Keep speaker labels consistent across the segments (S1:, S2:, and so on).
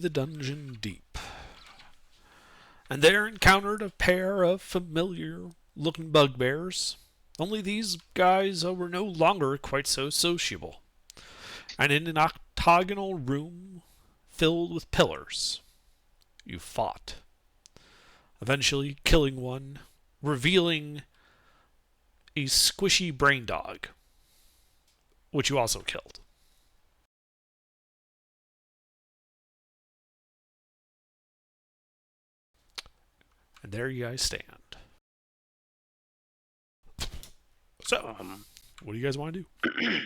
S1: the dungeon deep, and there encountered a pair of familiar-looking bugbears. Only these guys were no longer quite so sociable, and in an octagonal room filled with pillars, you fought, eventually killing one, revealing a squishy brain dog, which you also killed. And there you guys stand. So, what do you guys want to do?
S2: Can't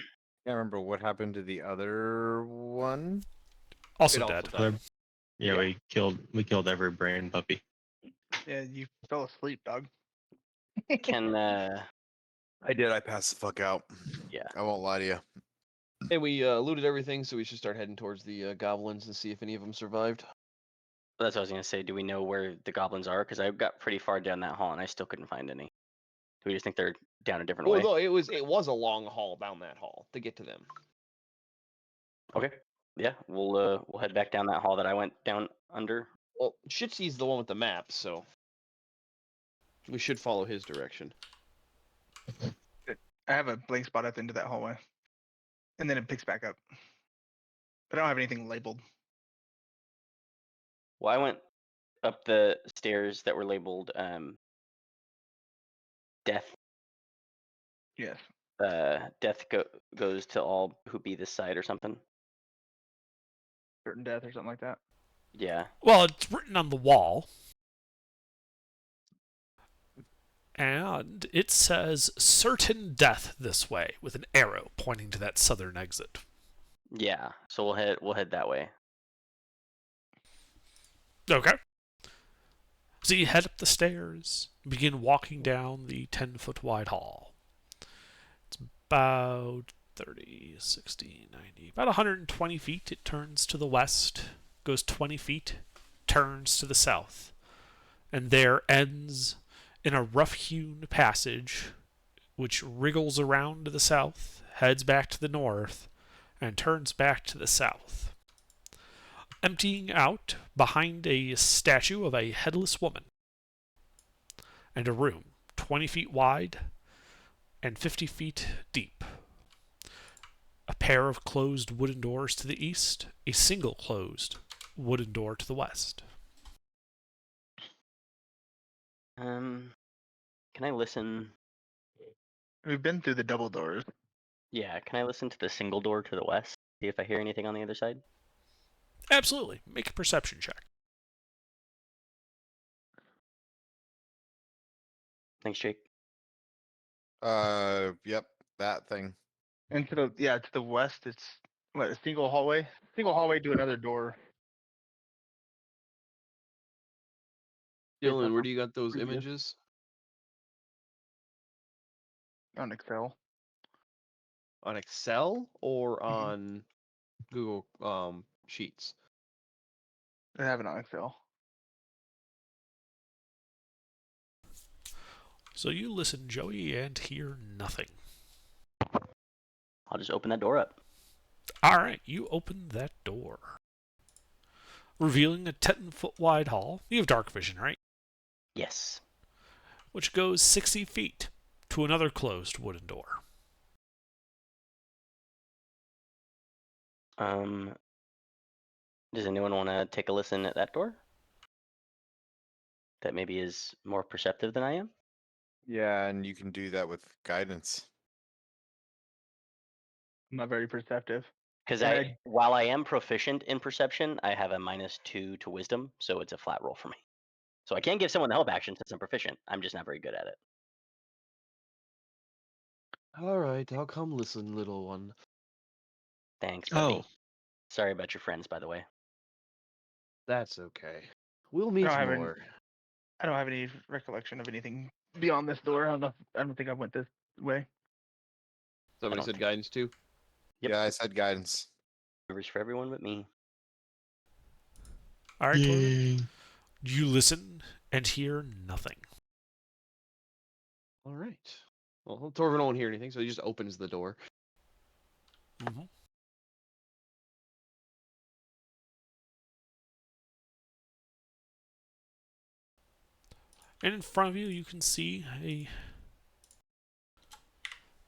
S2: remember what happened to the other one.
S1: Also dead.
S3: Yeah, we killed every brain puppy.
S4: Yeah, you fell asleep, dog.
S5: Can
S2: I did. I passed the fuck out.
S5: Yeah.
S2: I won't lie to you.
S6: And we looted everything, so we should start heading towards the goblins and see if any of them survived.
S5: That's what I was gonna say. Do we know where the goblins are? Because I got pretty far down that hall and I still couldn't find any. Do we just think they're down a different
S6: Well,
S5: way?
S6: no, it was a long haul down that hall to get to them.
S5: Okay. Yeah, we'll head back down that hall that I went down under.
S6: Well, Shitsy's the one with the map, so we should follow his direction.
S4: I have a blank spot at the end of that hallway, and then it picks back up. But I don't have anything labeled.
S5: Well, I went up the stairs that were labeled death.
S4: Yes.
S5: Death goes to all who be this side or something.
S4: Certain death or something like that.
S5: Yeah.
S1: Well, it's written on the wall. And it says certain death this way with an arrow pointing to that southern exit.
S5: Yeah. So we'll head that way.
S1: Okay. So you head up the stairs, begin walking down the 10-foot wide hall. It's about 30, 60, 90, about 120 feet. It turns to the west, goes 20 feet, turns to the south, and there ends in a rough-hewn passage which wriggles around to the south, heads back to the north, and turns back to the south, emptying out behind a statue of a headless woman, and a room 20 feet wide and 50 feet deep. A pair of closed wooden doors to the east, a single closed wooden door to the west.
S5: Can I listen?
S4: We've been through the double doors.
S5: Yeah, can I listen to the single door to the west? See if I hear anything on the other side?
S1: Absolutely. Make a perception check.
S5: Thanks, Jake.
S2: Yep, that thing.
S4: And to the west, it's what, a single hallway? Single hallway to another door.
S6: Dylan, where do you got those
S4: Previous.
S6: images?
S4: On Excel.
S6: On Excel or
S4: Mhm.
S6: on Google Sheets?
S4: I have it on Excel.
S1: So you listen, Joey, and hear nothing.
S5: I'll just open that door up.
S1: Alright, you open that door, revealing a 10-foot wide hall. You have dark vision, right?
S5: Yes.
S1: Which goes 60 feet to another closed wooden door.
S5: Does anyone want to take a listen at that door? That maybe is more perceptive than I am?
S2: Yeah, and you can do that with guidance.
S4: I'm not very perceptive.
S5: Because
S4: And
S5: while I am proficient in perception, I have a -2 to wisdom, so it's a flat roll for me. So I can give someone the help action since I'm proficient. I'm just not very good at it.
S6: All right, I'll come listen, little one.
S5: Thanks, buddy.
S3: Oh,
S5: Sorry about your friends, by the way.
S6: That's okay. We'll meet
S4: don't have any-
S6: more.
S4: I don't have any recollection of anything beyond this door. I don't think I went this way.
S6: Somebody
S5: don't
S6: said
S5: think-
S6: guidance too.
S5: Yep.
S2: Yeah, I said guidance.
S5: Numbers for everyone but me.
S1: Alright, Torvin.
S3: yay.
S1: You listen and hear nothing.
S6: All right. Well, Torvin won't hear anything, so he just opens the door.
S1: Mm-hmm. And in front of you, you can see a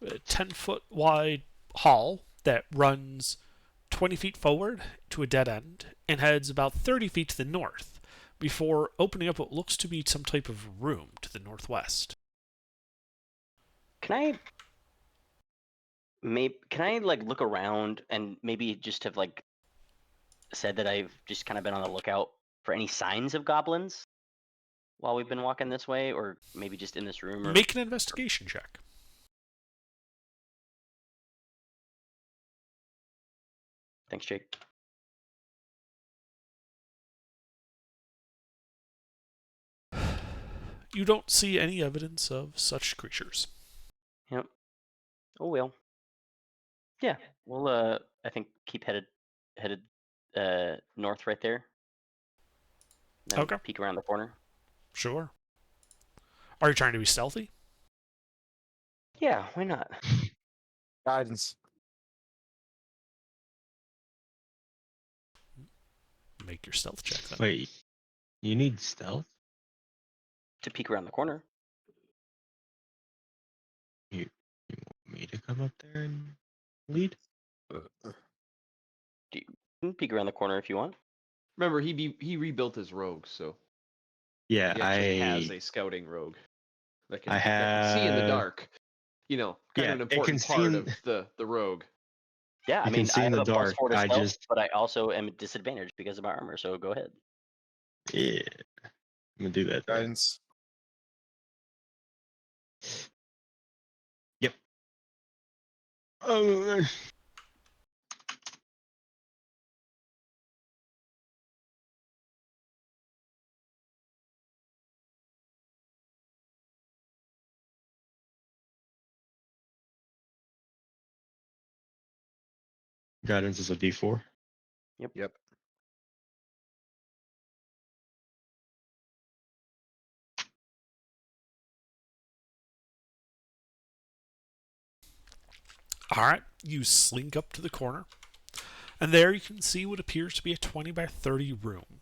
S1: 10-foot wide hall that runs 20 feet forward to a dead end and heads about 30 feet to the north before opening up what looks to be some type of room to the northwest.
S5: Can I like look around and maybe just have like said that I've just kind of been on the lookout for any signs of goblins while we've been walking this way, or maybe just in this room? Or
S1: Make an investigation check.
S5: thanks, Jake.
S1: You don't see any evidence of such creatures.
S5: Yep. Oh well. Yeah. We'll I think keep headed north right there. Then
S1: Okay.
S5: peek around the corner.
S1: Sure. Are you trying to be stealthy?
S5: Yeah, why not?
S2: Guidance.
S1: Make your stealth check then.
S3: Wait, you need stealth?
S5: To peek around the corner.
S3: You want me to come up there and lead?
S5: You can peek around the corner if you want.
S6: Remember, he rebuilt his rogue, so
S3: Yeah,
S6: he actually has a scouting rogue that can,
S3: I
S6: that can see in the
S3: have-
S6: dark. You know, kind
S3: Yeah,
S6: of an
S3: it can
S6: important
S3: see
S6: part
S3: in-
S6: of the rogue.
S5: Yeah, I
S3: You
S5: mean,
S3: can see
S5: I
S3: in
S5: have
S3: the
S5: a
S3: dark,
S5: +4 to
S3: I
S5: stealth,
S3: just-
S5: but I also am disadvantaged because of my armor. So go ahead.
S3: Yeah, I'm gonna do that. then.
S2: Guidance.
S3: Yep. Oh. Guidance is a D4.
S2: Yep.
S1: All right, you slink up to the corner, and there you can see what appears to be a 20 by 30 room.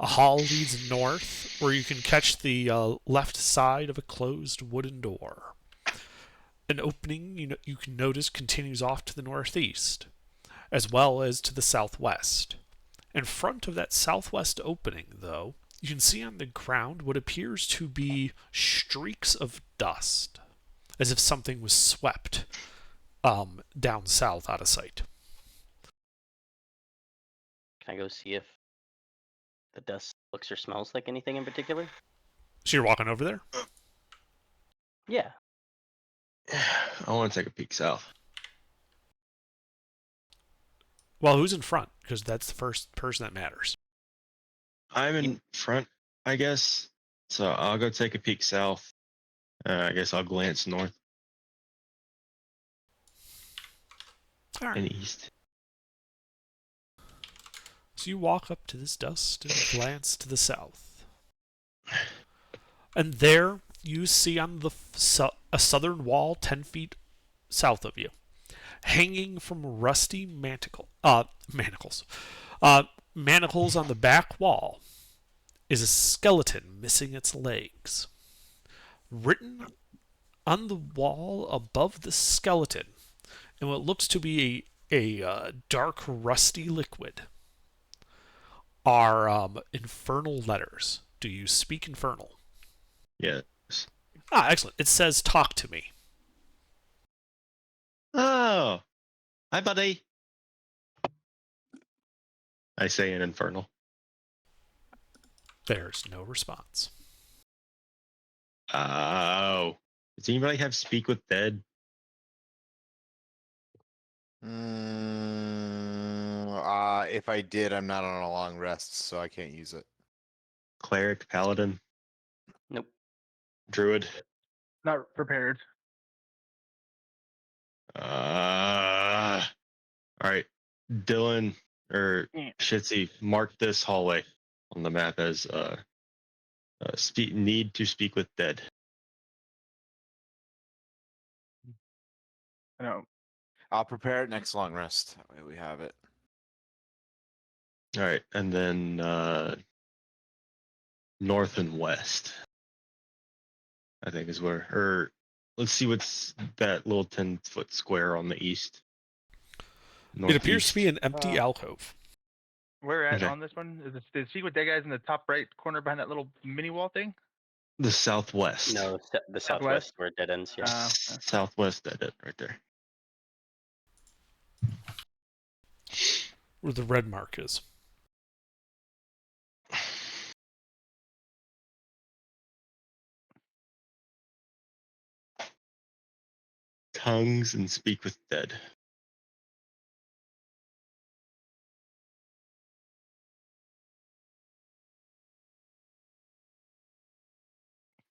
S1: A hall leads north, where you can catch the left side of a closed wooden door. An opening you can notice continues off to the northeast, as well as to the southwest. In front of that southwest opening, though, you can see on the ground what appears to be streaks of dust, as if something was swept down south out of sight.
S5: Can I go see if the dust looks or smells like anything in particular?
S1: So you're walking over there?
S5: Yeah.
S3: I want to take a peek south.
S1: Well, who's in front? Because that's the first person that matters.
S3: I'm in front, I guess. So I'll go take a peek south. I guess I'll glance north
S1: All right.
S3: and east.
S1: So you walk up to this dust and glance to the south. And there you see on the a southern wall 10 feet south of you, hanging from rusty manacles on the back wall, is a skeleton missing its legs. Written on the wall above the skeleton, in what looks to be a dark rusty liquid, are infernal letters. Do you speak infernal?
S3: Yes.
S1: Ah, excellent. It says, "Talk to me."
S3: Oh, hi, buddy. I say in infernal.
S1: There's no response.
S3: Oh. Does anybody have speak with dead?
S2: If I did, I'm not on a long rest, so I can't use it.
S3: Cleric, paladin,
S5: Nope.
S3: druid?
S4: Not prepared.
S3: All right. Dylan or
S4: Yeah.
S3: Shitzy, mark this hallway on the map as need to speak with dead.
S4: No.
S2: I'll prepare it next long rest. That way we have it.
S3: All right, and then north and west. I think is where. Or let's see what's that little 10-foot square on the east.
S1: It appears to be
S3: Northeast.
S1: an empty alcove.
S4: Where at
S3: Okay.
S4: on this one? Is the secret dead guys in the top right corner behind that little mini wall thing?
S3: The southwest.
S5: No, the
S4: Southwest?
S5: southwest where it dead ends. Yeah.
S3: Southwest dead end right there.
S1: Where the red mark is.
S3: Tongues and speak with dead.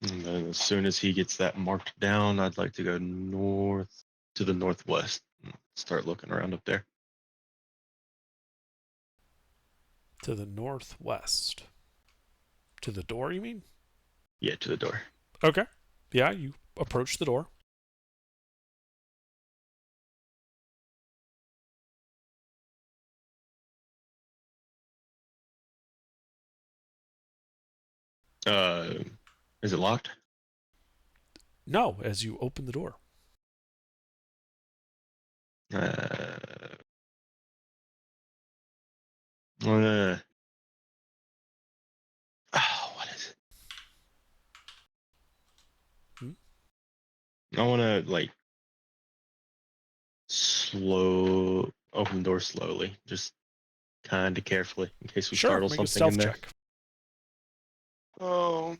S3: And then as soon as he gets that marked down, I'd like to go north to the northwest and start looking around up there.
S1: To the northwest. To the door, you mean?
S3: Yeah, to the door.
S1: Okay. Yeah, you approach the door.
S3: Is it locked?
S1: No, as you open the door.
S3: Uh, what is it? I want to like open the door slowly, just kind of carefully in case we
S1: Sure,
S3: startle
S1: make a
S3: something in
S1: stealth
S3: there.
S1: check.
S3: Oh.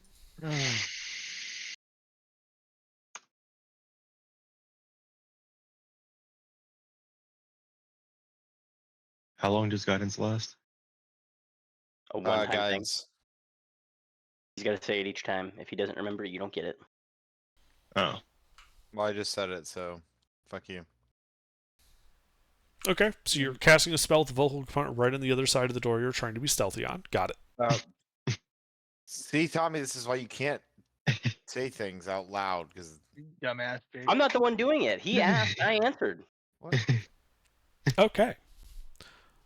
S3: How long does guidance last?
S5: A one-time thing.
S2: Guidance.
S5: He's got to say it each time. If he doesn't remember it, you don't get it.
S3: Oh,
S2: Well, I just said it, so fuck you.
S1: Okay, so you're casting a spell with the vocal component right on the other side of the door you're trying to be stealthy on. Got it.
S2: See, Tommy, this is why you can't say things out loud because
S4: Dumbass. Dude.
S5: I'm not the one doing it. He asked. I answered.
S1: Okay.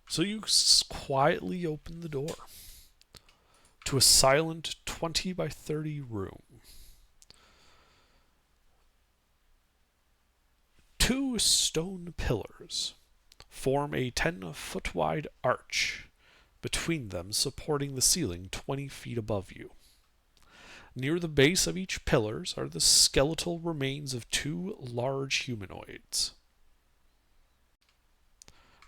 S1: So you quietly open the door to a silent 20 by 30 room. Two stone pillars form a 10-foot wide arch, between them supporting the ceiling 20 feet above you. Near the base of each pillars are the skeletal remains of two large humanoids.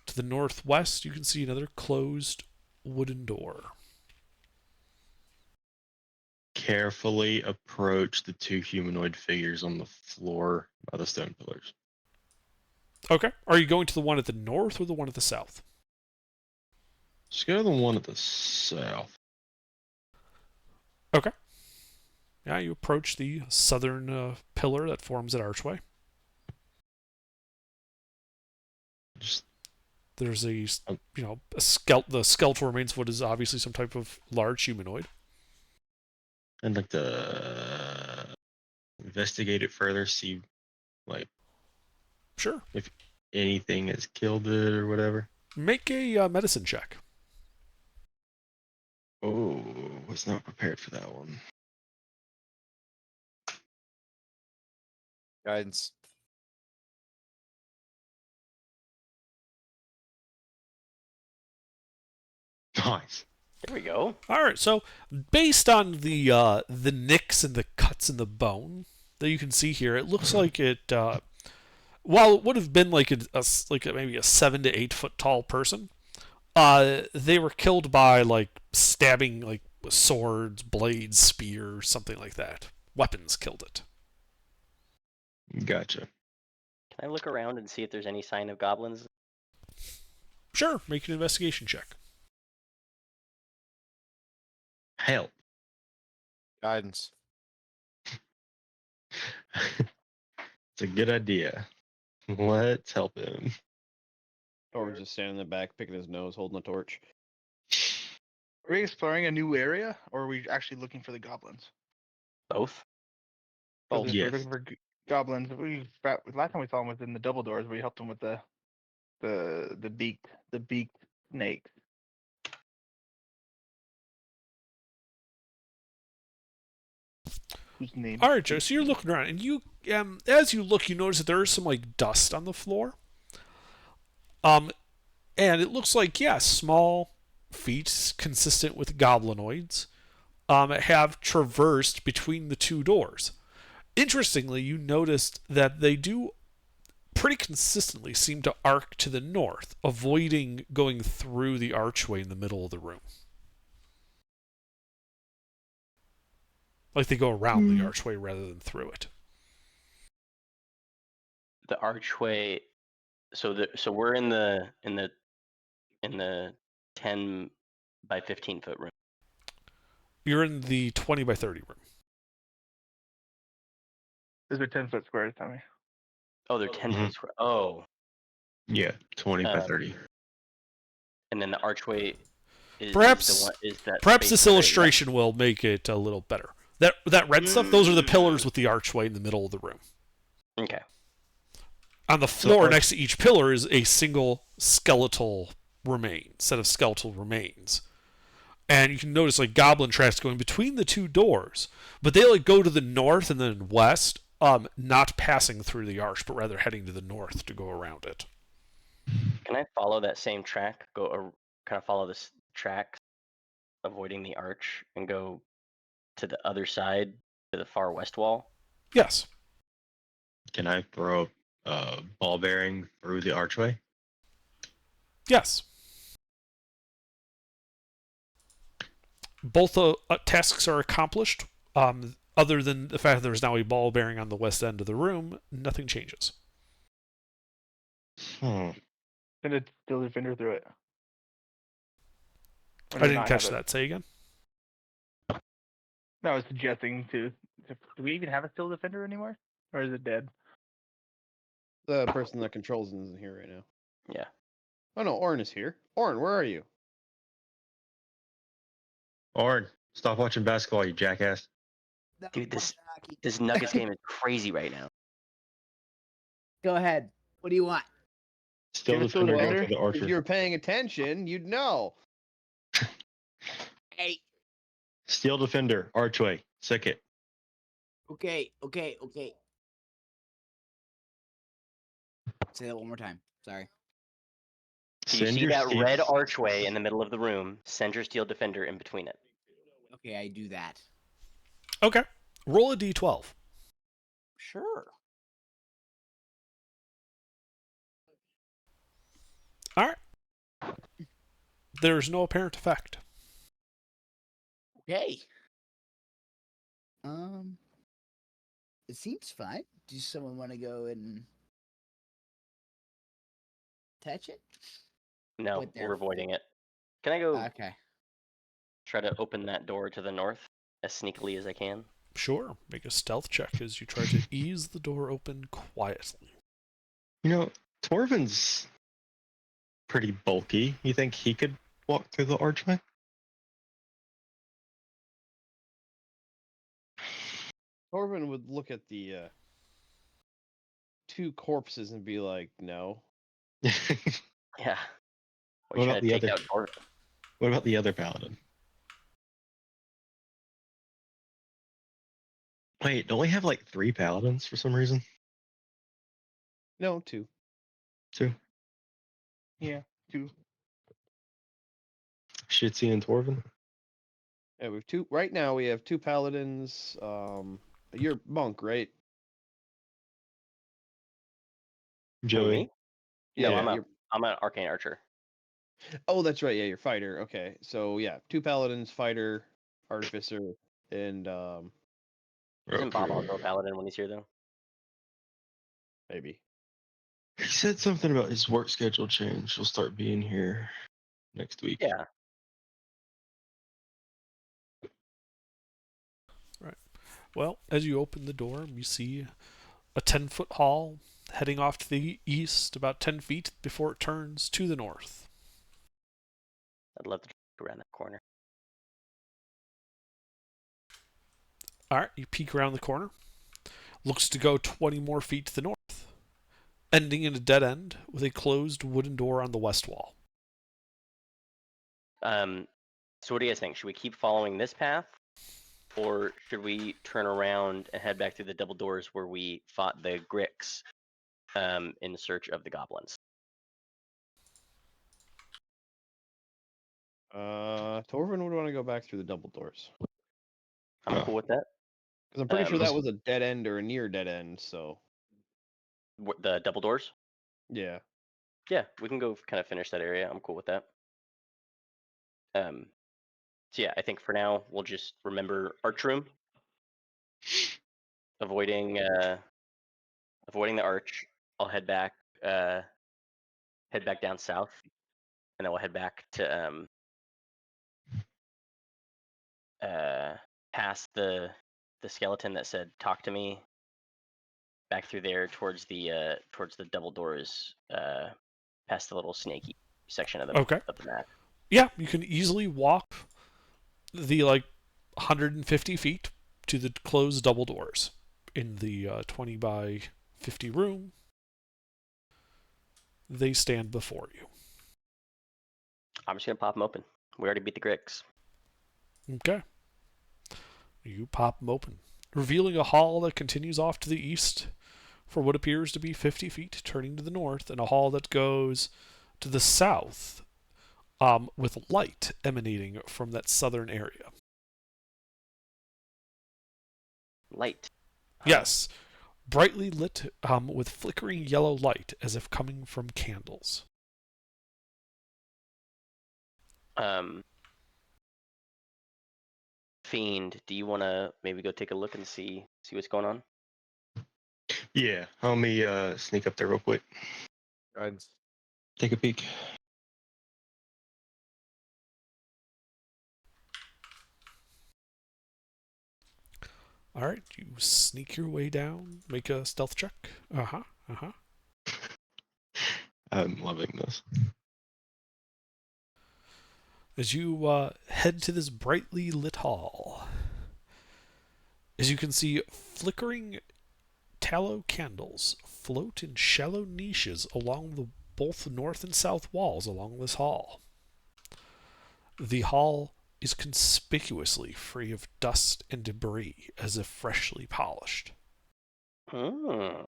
S1: To the northwest, you can see another closed wooden door.
S3: carefully approach the two humanoid figures on the floor by the stone pillars.
S1: Okay. Are you going to the one at the north or the one at the south?
S3: Just go to the one at the south.
S1: Okay. Yeah, you approach the southern pillar that forms that archway.
S3: Just
S1: There's the skeletal remains of what is obviously some type of large humanoid.
S3: I'd like to investigate it further, see like
S1: Sure.
S3: if anything has killed it or whatever.
S1: Make a medicine check.
S3: Oh, was not prepared for that one.
S2: Guidance.
S3: Nice.
S5: There we go.
S1: All right. So based on the nicks and the cuts in the bone that you can see here, it looks like it. While it would have been like maybe a 7 to 8 foot tall person, they were killed by like stabbing, like with swords, blades, spears, something like that. Weapons killed it.
S3: Gotcha.
S5: Can I look around and see if there's any sign of goblins?
S1: Sure. Make an investigation check.
S3: Help.
S2: Guidance.
S3: It's a good idea. Let's help him.
S6: Thor's just standing in the back, picking his nose, holding a torch.
S4: Are we exploring a new area, or are we actually looking for the goblins?
S5: Both.
S4: 'Cause
S6: Oh,
S4: if
S3: yes.
S4: we're looking for goblins. Last time we saw them was in the double doors. We helped them with the beaked snake. whose name.
S1: All right, Joe. So you're looking around, and you, as you look, you notice that there is some like dust on the floor. And it looks like small feet consistent with goblinoids, have traversed between the two doors. Interestingly, you noticed that they do pretty consistently seem to arc to the north, avoiding going through the archway in the middle of the room. Like they go around the archway rather than through it.
S5: The archway. So we're in the 10 by 15 foot room.
S1: You're in the 20 by 30 room.
S4: Those are 10-foot squares, Tommy.
S5: Oh, they're 10
S3: Mhm.
S5: foot square. Oh,
S3: Yeah, 20 by
S5: Um,
S3: 30.
S5: and then the archway is
S1: Perhaps-
S5: the one, is that
S1: Perhaps
S5: space
S1: this
S5: right
S1: illustration will make it a little better. That red stuff, those are the pillars with the archway in the middle of the room.
S5: next- Okay.
S1: On the floor
S3: arch-
S1: next to each pillar is a single set of skeletal remains. And you can notice like goblin tracks going between the two doors, but they like go to the north and then west, not passing through the arch, but rather heading to the north to go around it.
S5: Can I follow that same track? Kind of follow this track, avoiding the arch, and go to the other side, to the far west wall.
S1: Yes.
S3: Can I throw a ball bearing through the archway?
S1: Yes. Both tasks are accomplished. Other than the fact that there's now a ball bearing on the west end of the room, nothing changes.
S3: Hmm.
S4: Send a Steel Defender through it. Or
S1: I
S4: do
S1: didn't
S4: not
S1: catch
S4: have it?
S1: that. Say again.
S4: No, I was suggesting to. Do we even have a Steel Defender anymore? Or is it dead?
S6: The person that controls it isn't here right now.
S5: Yeah.
S6: Oh no, Orin is here. Orin, where are you?
S3: Orin, stop watching basketball, you jackass.
S5: Dude, this Nuggets game is crazy right now.
S7: Go ahead. What do you want?
S3: Still
S6: Give us a
S3: defender going
S6: defender?
S3: for the archer.
S6: If you were paying attention, you'd know.
S7: Hey.
S3: Steel defender, archway, sick it.
S7: Okay. Say that one more time. Sorry.
S5: So you
S3: Send
S5: see
S3: your
S5: that
S3: steel-
S5: red archway in the middle of the room? Send your steel defender in between it.
S7: Okay, I do that.
S1: Okay. Roll a d12.
S7: Sure.
S1: All right. There's no apparent effect.
S7: Okay. It seems fine. Does someone want to go and touch it?
S5: No,
S7: With their
S5: we're avoiding it. Can I go
S7: Okay.
S5: try to open that door to the north as sneakily as I can?
S1: Sure. Make a stealth check as you try to ease the door open quietly.
S3: You know, Torvin's pretty bulky. You think he could walk through the archway?
S6: Torvin would look at the two corpses and be like, no.
S5: Yeah.
S3: What
S5: We try
S3: about
S5: to
S3: the
S5: take
S3: other-
S5: out Torvin.
S3: What about the other paladin? Wait, don't we have like 3 paladins for some reason?
S6: No, two.
S3: 2?
S4: Yeah, two.
S3: Shitzy and Torvin?
S6: Yeah, we have two. Right now, we have two paladins. You're monk, right?
S3: Joey?
S5: Me? No,
S6: Yeah,
S5: I'm
S6: you're-
S5: an arcane archer.
S6: Oh, that's right. Yeah, you're fighter. Okay, so yeah, two paladins, fighter, artificer, and
S5: Isn't Bob
S3: Okay.
S5: also a paladin when he's here though?
S6: maybe.
S3: He said something about his work schedule change. He'll start being here next week.
S5: Yeah.
S1: Well, as you open the door, you see a 10-foot hall heading off to the east about 10 feet before it turns to the north.
S5: I'd love to go around that corner.
S1: All right, you peek around the corner. Looks to go 20 more feet to the north, ending in a dead end with a closed wooden door on the west wall.
S5: So what do you guys think? Should we keep following this path? or should we turn around and head back through the double doors where we fought the Grix in search of the goblins?
S6: Torvin would want to go back through the double doors
S5: I'm
S3: Oh.
S5: cool with that.
S6: because I'm pretty sure that
S3: Um,
S6: was a dead end or a near dead end. So
S5: The double doors?
S6: yeah,
S5: Yeah, we can go kind of finish that area. I'm cool with that. So yeah, I think for now we'll just remember Arch Room, avoiding the Arch. I'll head back down south, and then we'll head back to past the skeleton that said "talk to me." Back through there towards the double doors, past the little snaky section of the
S1: Okay.
S5: map.
S1: Yeah, you can easily walk the 150 feet to the closed double doors in the 20 by 50 room. They stand before you.
S5: I'm just gonna pop them open. We already beat the Grix.
S1: Okay. You pop them open, revealing a hall that continues off to the east for what appears to be 50 feet, turning to the north, and a hall that goes to the south with light emanating from that southern area.
S5: Light.
S1: Yes, brightly lit with flickering yellow light as if coming from candles.
S5: Fiend, do you want to maybe go take a look and see what's going on?
S3: Yeah, let me sneak up there real quick.
S2: Guys,
S3: Take a peek.
S1: All right, you sneak your way down, make a stealth check.
S3: I'm loving this.
S1: As you head to this brightly lit hall, as you can see, flickering tallow candles float in shallow niches along the both north and south walls along this hall. The hall is conspicuously free of dust and debris, as if freshly polished.
S5: Hmm.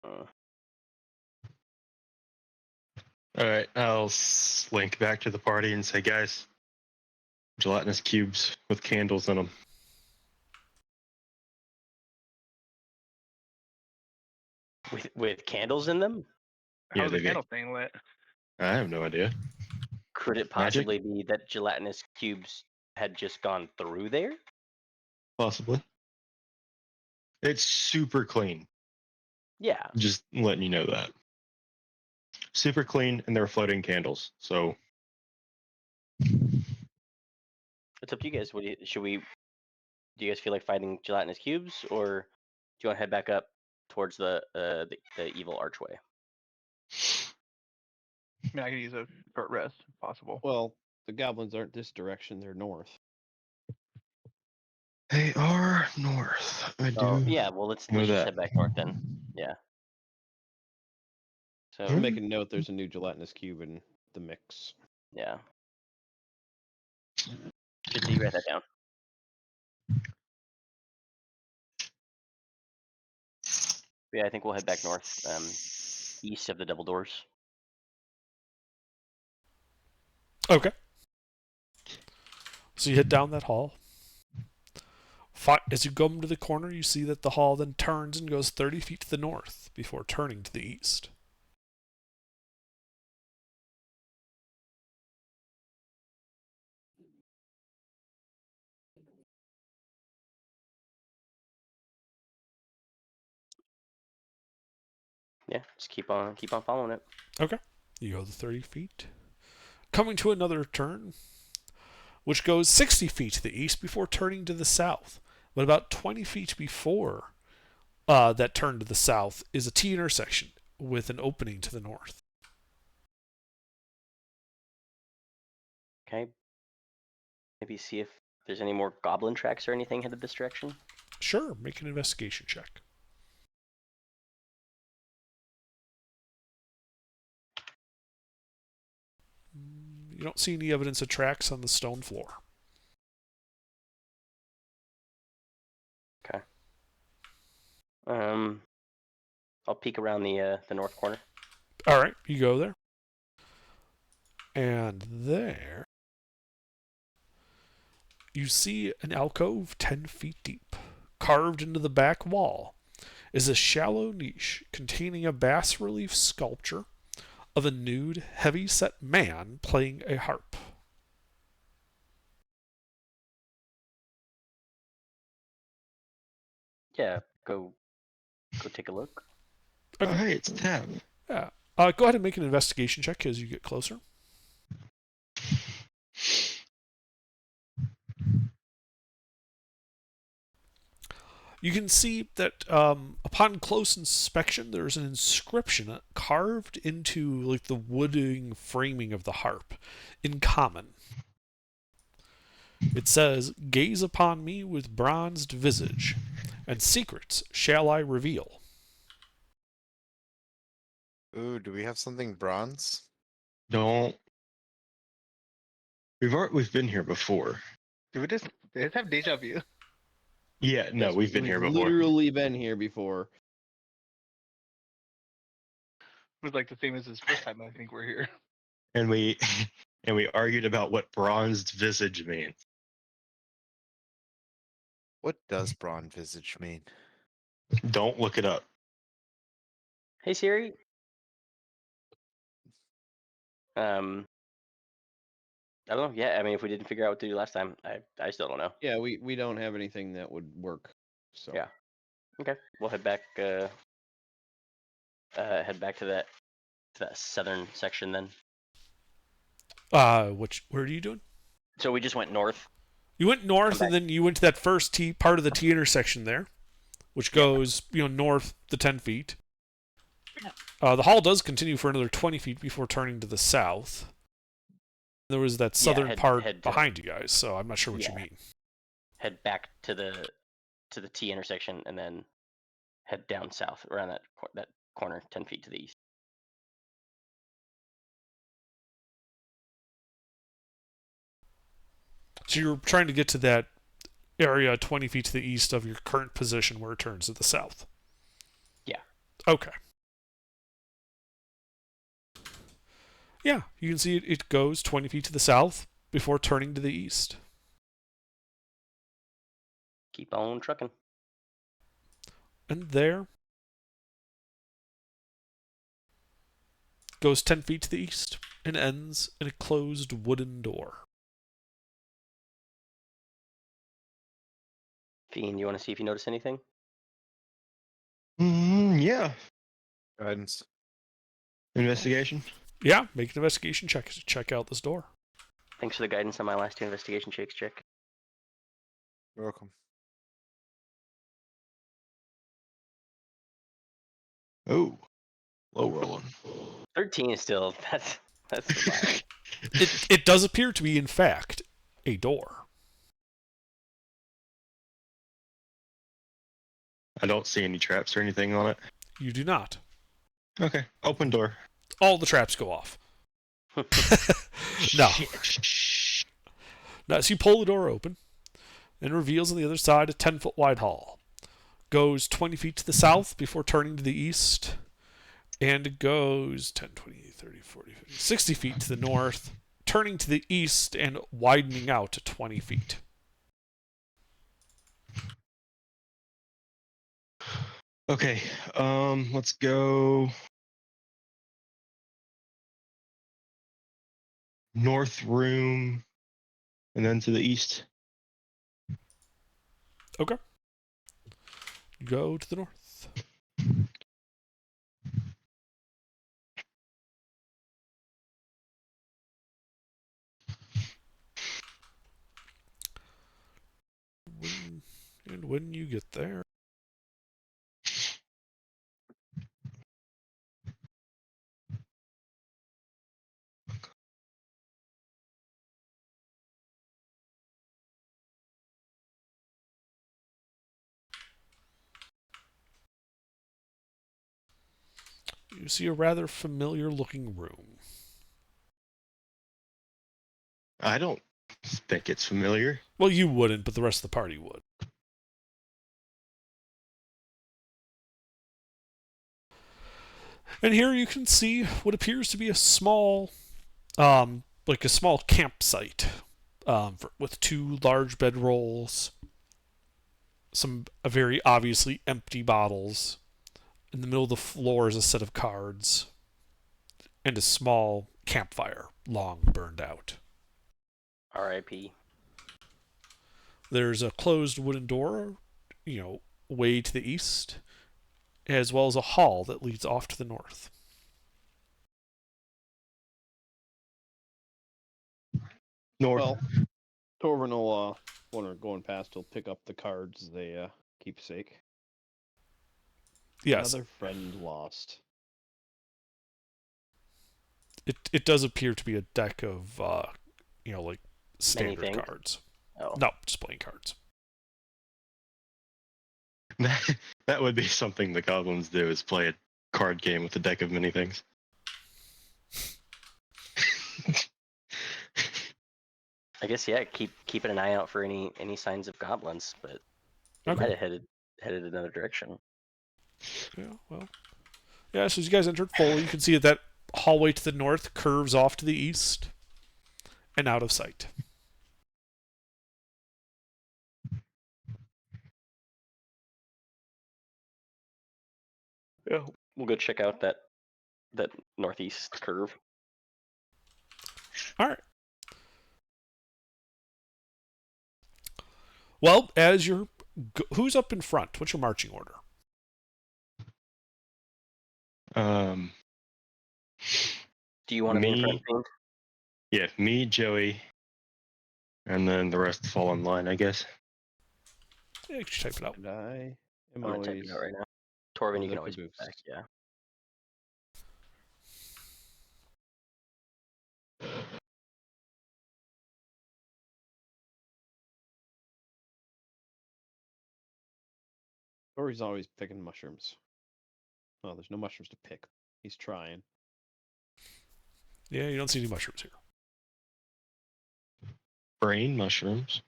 S3: All right, I'll slink back to the party and say, guys, gelatinous cubes with candles in them.
S5: With candles in them?
S3: Yeah,
S4: How's the
S3: they
S4: candle thing lit?
S3: I have no idea.
S5: Could it
S3: Magic?
S5: possibly be that gelatinous cubes had just gone through there?
S3: Possibly. It's super clean.
S5: Yeah.
S3: Just letting you know that. Super clean, and they're floating candles. So
S5: It's up to you guys. Do you guys feel like fighting gelatinous cubes, or do you want to head back up towards the evil archway?
S4: I mean, I could use a short rest if possible.
S6: well, the goblins aren't this direction; they're north.
S3: they are north. I
S5: Oh,
S3: do.
S5: yeah. Well, let's
S3: know
S5: just
S3: that.
S5: head back north then. Yeah. So
S6: So make a note. There's a new gelatinous cube in the mix.
S5: yeah. Just so you write that down. Yeah, I think we'll head back north, east of the double doors.
S1: Okay. So you head down that hall. As you go into the corner, you see that the hall then turns and goes 30 feet to the north before turning to the east.
S5: Yeah, just keep on following it.
S1: Okay. You go the 30 feet. Coming to another turn, which goes 60 feet to the east before turning to the south. But about 20 feet before that turn to the south is a T intersection with an opening to the north.
S5: Okay. Maybe see if there's any more goblin tracks or anything headed this direction.
S1: Sure, make an investigation check. You don't see any evidence of tracks on the stone floor.
S5: Okay. I'll peek around the north corner.
S1: All right, you go there. And there, you see an alcove 10 feet deep. Carved into the back wall is a shallow niche containing a bas relief sculpture of a nude, heavy-set man playing a harp.
S5: Yeah, go take a look.
S3: Oh,
S1: Okay.
S3: hey, it's Tab.
S1: Yeah. Go ahead and make an investigation check as you get closer. You can see that upon close inspection, there's an inscription carved into like the wooden framing of the harp in common. It says, "Gaze upon me with bronzed visage, and secrets shall I reveal."
S2: Ooh, do we have something bronze?
S3: Don't. We've been here before.
S4: Do we just have deja vu? It
S3: Yeah, no,
S6: Yes,
S3: we've been here before.
S6: Literally been here before.
S4: was like the same as his first time. I think we're here.
S3: And we and we argued about what bronzed visage means.
S2: What does bronze visage mean?
S3: Don't look it up.
S5: Hey Siri. I don't know. Yeah, I mean, if we didn't figure out what to do last time, I still don't know.
S6: Yeah, we don't have anything that would work. So
S5: Yeah. Okay, we'll head back. Head back to that southern section then.
S1: Where are you doing?
S5: So we just went north.
S1: You went north,
S5: Come
S1: and then you went to that first T part of the T intersection there, which goes north the 10 feet. The hall does continue for another 20 feet before turning to the south. There was that southern part
S5: head
S1: behind you guys, so I'm not sure what you
S5: Yeah.
S1: mean.
S5: Head back to the T intersection, and then head down south around that corner, 10 feet to the east.
S1: So you're trying to get to that area 20 feet to the east of your current position where it turns to the south.
S5: Yeah.
S1: Okay. Yeah, you can see it goes 20 feet to the south before turning to the east.
S5: Keep on trucking.
S1: And there goes 10 feet to the east and ends in a closed wooden door.
S5: Fiend, you want to see if you notice anything?
S3: Yeah.
S2: Guidance.
S3: Investigation.
S1: Yeah, make an investigation check to check out this door.
S5: Thanks for the guidance on my last 2 investigation checks, Chick.
S2: You're welcome.
S3: Oh, low rolling.
S5: 13 is still that's surviving.
S1: It does appear to be, in fact, a door.
S3: I don't see any traps or anything on it.
S1: You do not.
S3: Okay, open door.
S1: All the traps go off. No.
S3: Shit.
S1: Now, so you pull the door open and reveals on the other side a 10-foot wide hall. Goes 20 feet to the south before turning to the east. And it goes 10, 20, 30, 40, 50, 60 feet to the north, turning to the east and widening out to 20 feet.
S3: Okay, let's go north room and then to the east.
S1: Okay. Go to the north. When you get there, you see a rather familiar looking room.
S3: I don't think it's familiar.
S1: Well, you wouldn't, but the rest of the party would. And here you can see what appears to be a small, like a small campsite, with 2 large bedrolls, some very obviously empty bottles. In the middle of the floor is a set of cards, and a small campfire, long burned out.
S5: R.I.P.
S1: There's a closed wooden door, way to the east, as well as a hall that leads off to the north.
S3: North.
S6: Well, Torvin will, when going past, he'll pick up the cards as they keepsake.
S1: Yes,
S6: Another friend lost.
S1: it does appear to be a deck of, like standard
S5: things?
S1: cards.
S5: Oh.
S1: No, just playing cards.
S3: That would be something the goblins do, is play a card game with a deck of many things.
S5: I guess yeah. Keeping an eye out for any signs of goblins, but they
S1: Okay.
S5: might have headed another direction.
S1: Yeah, well. Yeah, so as you guys entered Foley, you can see that hallway to the north curves off to the east and out of sight.
S5: Yeah, we'll go check out that northeast curve.
S1: All right. Well, as you're... Who's up in front? What's your marching order?
S5: Do you want to be in
S3: Me-
S5: front, Fiend?
S3: Yeah, me, Joey, and then the rest fall in line, I guess.
S1: Yeah, you can type it out.
S6: And I am
S5: I'm gonna type
S6: always
S5: it out right now. Torvin, you
S6: the
S5: can always be
S6: caboose.
S5: back. Yeah.
S6: Or he's always picking mushrooms. Oh, there's no mushrooms to pick. He's trying.
S1: Yeah, you don't see any mushrooms here.
S3: Brain mushrooms.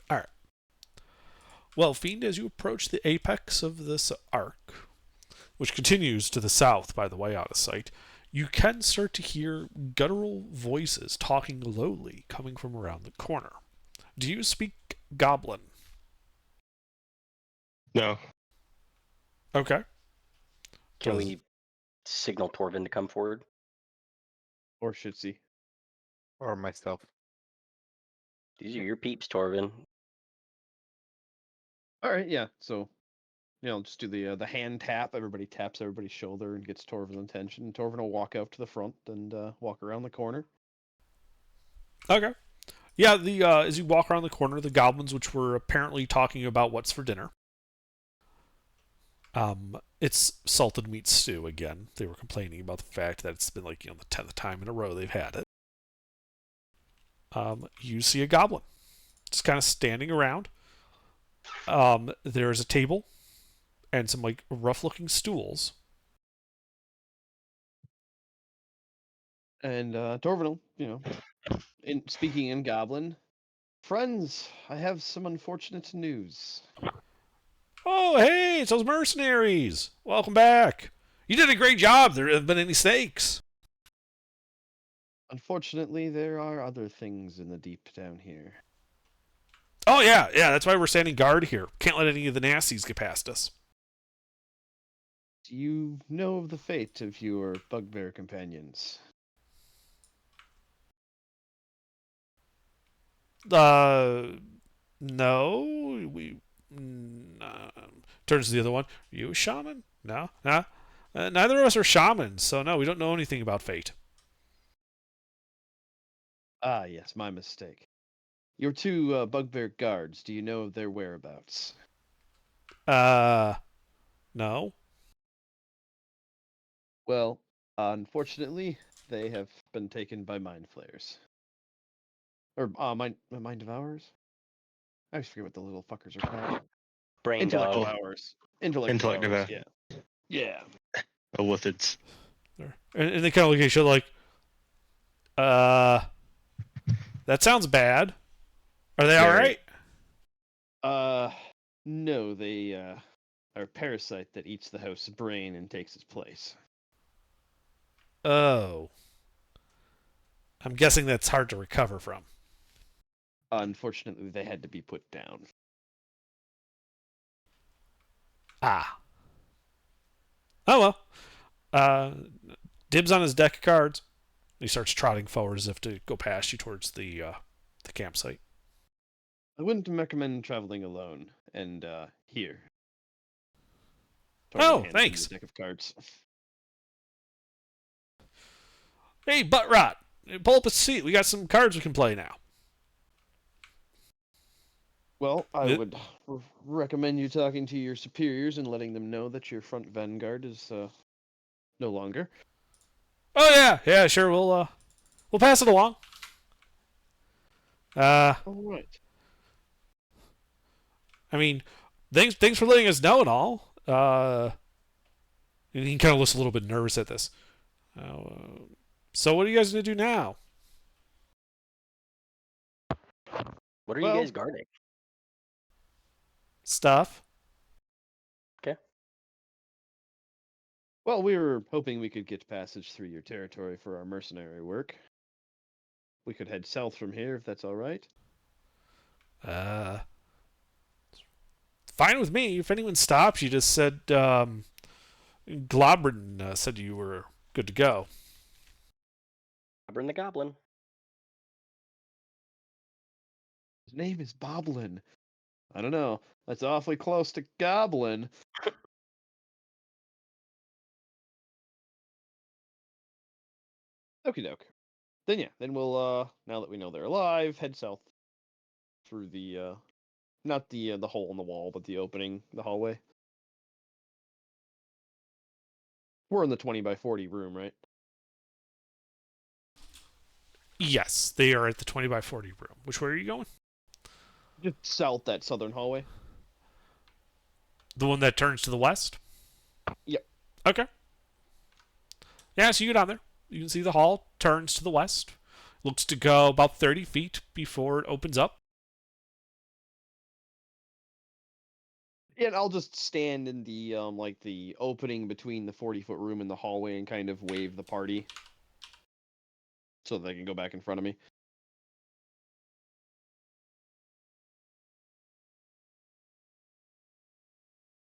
S1: All right. Well, Fiend, as you approach the apex of this arc, which continues to the south, by the way, out of sight, you can start to hear guttural voices talking lowly coming from around the corner. Do you speak Goblin?
S3: No.
S1: Okay.
S5: Can
S1: Does-
S5: we signal Torvin to come forward?
S6: Or Shitzy.
S2: Or myself.
S5: These are your peeps, Torvin.
S6: All right, yeah. So, just do the hand tap. Everybody taps everybody's shoulder and gets Torvin's attention. And Torvin will walk out to the front and walk around the corner.
S1: Okay. Yeah, as you walk around the corner, the goblins, which were apparently talking about what's for dinner. It's salted meat stew again. They were complaining about the fact that it's been the 10th time in a row they've had it. You see a goblin just kind of standing around. There's a table and some rough-looking stools.
S6: And Torvin will, speaking in Goblin, friends, I have some unfortunate news.
S1: Oh, hey, it's those mercenaries. Welcome back. You did a great job. There haven't been any stakes.
S6: Unfortunately, there are other things in the deep down here.
S1: Oh, yeah, that's why we're standing guard here. Can't let any of the nasties get past us.
S6: Do you know of the fate of your bugbear companions?
S1: No. Turns to the other one. Are you a shaman? No. Neither of us are shamans, so no, we don't know anything about fate.
S6: Ah, yes, my mistake. Your 2 bugbear guards, do you know of their whereabouts?
S1: No.
S6: Well, unfortunately, they have been taken by mind flayers. Or mind devourers? I always forget what the little fuckers are called.
S5: Brain
S6: Intellect
S5: dog.
S6: devourers. Intellect
S3: Intellect
S6: devourers,
S3: devour.
S6: yeah.
S3: Illithids.
S1: And they kind of look at each other like, That sounds bad. Are they all
S3: Very.
S1: right?
S6: No, they are a parasite that eats the host's brain and takes its place.
S1: Oh. I'm guessing that's hard to recover from.
S6: Unfortunately, they had to be put down.
S1: Ah. Oh well. Dibs on his deck of cards. He starts trotting forward as if to go past you towards the campsite.
S6: I wouldn't recommend traveling alone, and here.
S1: Oh,
S6: Totally hands him
S1: thanks.
S6: the deck of cards.
S1: Hey, Butt Rot, pull up a seat. We got some cards we can play now.
S6: Well, I
S1: Th-
S6: would recommend you talking to your superiors and letting them know that your front vanguard is no longer.
S1: Oh yeah, sure. We'll pass it along.
S6: All right.
S1: I mean, thanks for letting us know and all. And he kind of looks a little bit nervous at this. So what are you guys gonna do now?
S5: What are you
S6: Well-
S5: guys guarding?
S1: Stuff.
S6: Well, we were hoping we could get passage through your territory for our mercenary work. We could head south from here if that's all right.
S1: Fine with me. If anyone stops, you just said Globrin said you were good to go.
S5: Goblin the Goblin.
S6: His name is Boblin. I don't know. That's awfully close to Goblin. Okie doke. Then we'll now that we know they're alive, head south through the not the hole in the wall, but the opening, the hallway. We're in the 20 by 40 room, right?
S1: Yes, they are at the 20 by 40 room. Which way are you going?
S6: Just south that southern hallway.
S1: The one that turns to the west?
S6: Yep.
S1: Okay. Yeah, so you go down there. You can see the hall turns to the west. Looks to go about 30 feet before it opens up.
S6: Yeah, and I'll just stand in the like the opening between the 40-foot room and the hallway and kind of wave the party so they can go back in front of me.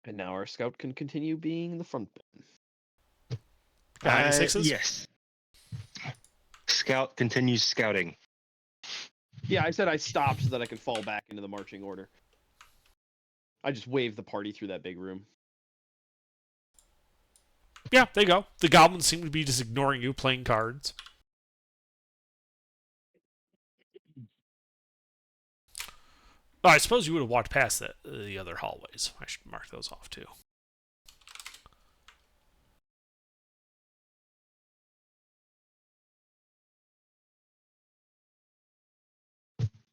S6: And now our scout can continue being the front man.
S1: Behind the sixes?
S3: Yes. Scout continues scouting.
S6: Yeah, I said I stopped so that I could fall back into the marching order. I just waved the party through that big room.
S1: Yeah, there you go. The goblins seem to be just ignoring you, playing cards. Oh, I suppose you would have walked past the other hallways. I should mark those off too.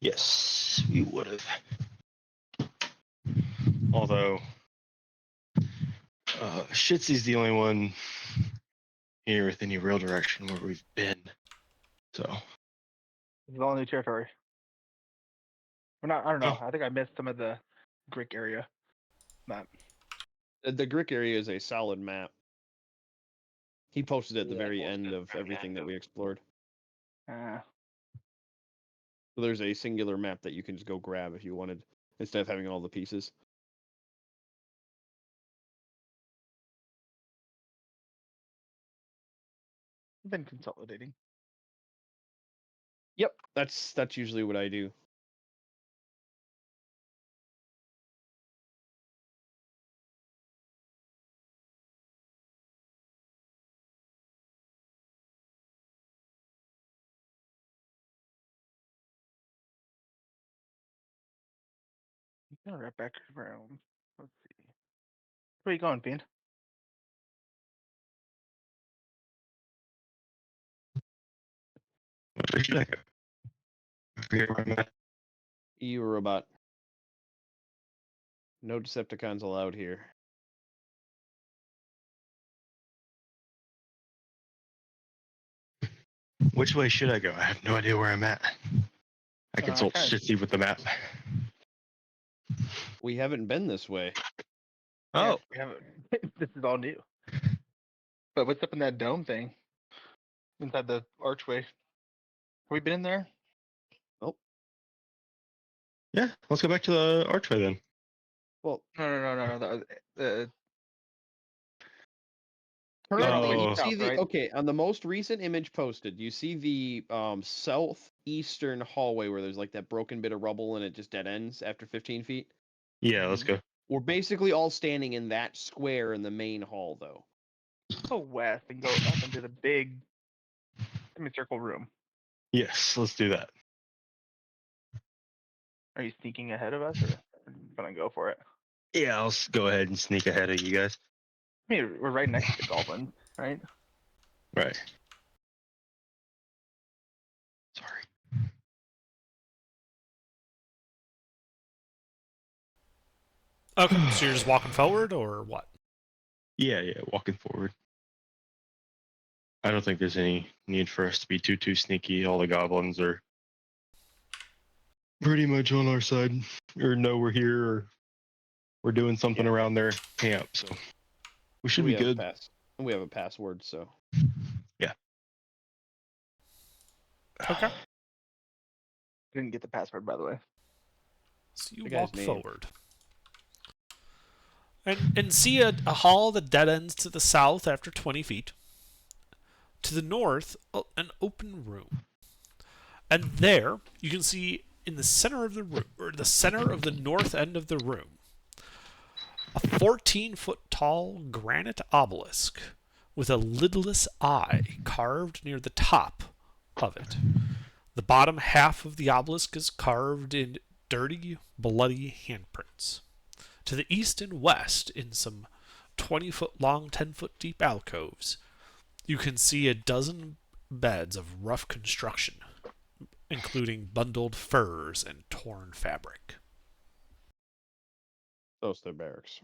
S3: Yes, we would have. Although, Shitsy's the only one here with any real direction where we've been. So,
S4: This is all new territory. Or not, I don't know.
S3: Oh.
S4: I think I missed some of the Grick area map.
S6: The Grick area is a solid map. He posted at the very end of everything that we explored. So there's a singular map that you can just go grab if you wanted, instead of having all the pieces.
S4: I've been consolidating.
S6: Yep, that's usually what I do.
S4: Right back around. Let's see. Where you going, Bean?
S3: where should I go? I forget where I'm at.
S6: EU robot. No Decepticons allowed here.
S3: Which way should I go? I have no idea where I'm at. I consult
S4: okay.
S3: Shitty with the map.
S6: We haven't been this way.
S4: Yeah,
S3: Oh,
S4: we haven't. This is all new. But what's up in that dome thing? Inside the archway. Have we been in there?
S3: yeah. Let's go back to the archway then.
S6: Well,
S4: No. The
S6: currently
S3: Oh.
S6: you see
S4: South,
S6: the
S4: right?
S6: okay on the most recent image posted. You see the southeastern hallway where there's like that broken bit of rubble and it just dead ends after 15 feet.
S3: Yeah, let's go.
S6: We're basically all standing in that square in the main hall, though.
S4: Go west and go up into the big semicircle room.
S3: Yes, let's do that.
S4: Are you sneaking ahead of us, or are you gonna go for it?
S3: Yeah, I'll go ahead and sneak ahead of you guys.
S4: I mean, we're right next to the goblin, right?
S3: Right. Sorry.
S1: Okay, so you're just walking forward, or what?
S3: Yeah, walking forward. I don't think there's any need for us to be too sneaky. All the goblins are pretty much on our side, or know we're here, or we're doing something
S6: Yeah.
S3: around their camp, so we should be
S6: have
S3: good.
S6: We have a password, so
S1: Okay.
S4: Didn't get the password, by the way.
S1: So you
S6: The guy's
S1: walk
S6: name.
S1: forward. And see a hall that dead ends to the south after 20 feet. To the north, an open room. And there, you can see in the center of the room, or the center of the north end of the room, a 14-foot tall granite obelisk with a lidless eye carved near the top of it. The bottom half of the obelisk is carved in dirty, bloody handprints. To the east and west, in some 20-foot long, 10-foot deep alcoves, you can see a dozen beds of rough construction, including bundled furs and torn fabric.
S6: those are barracks.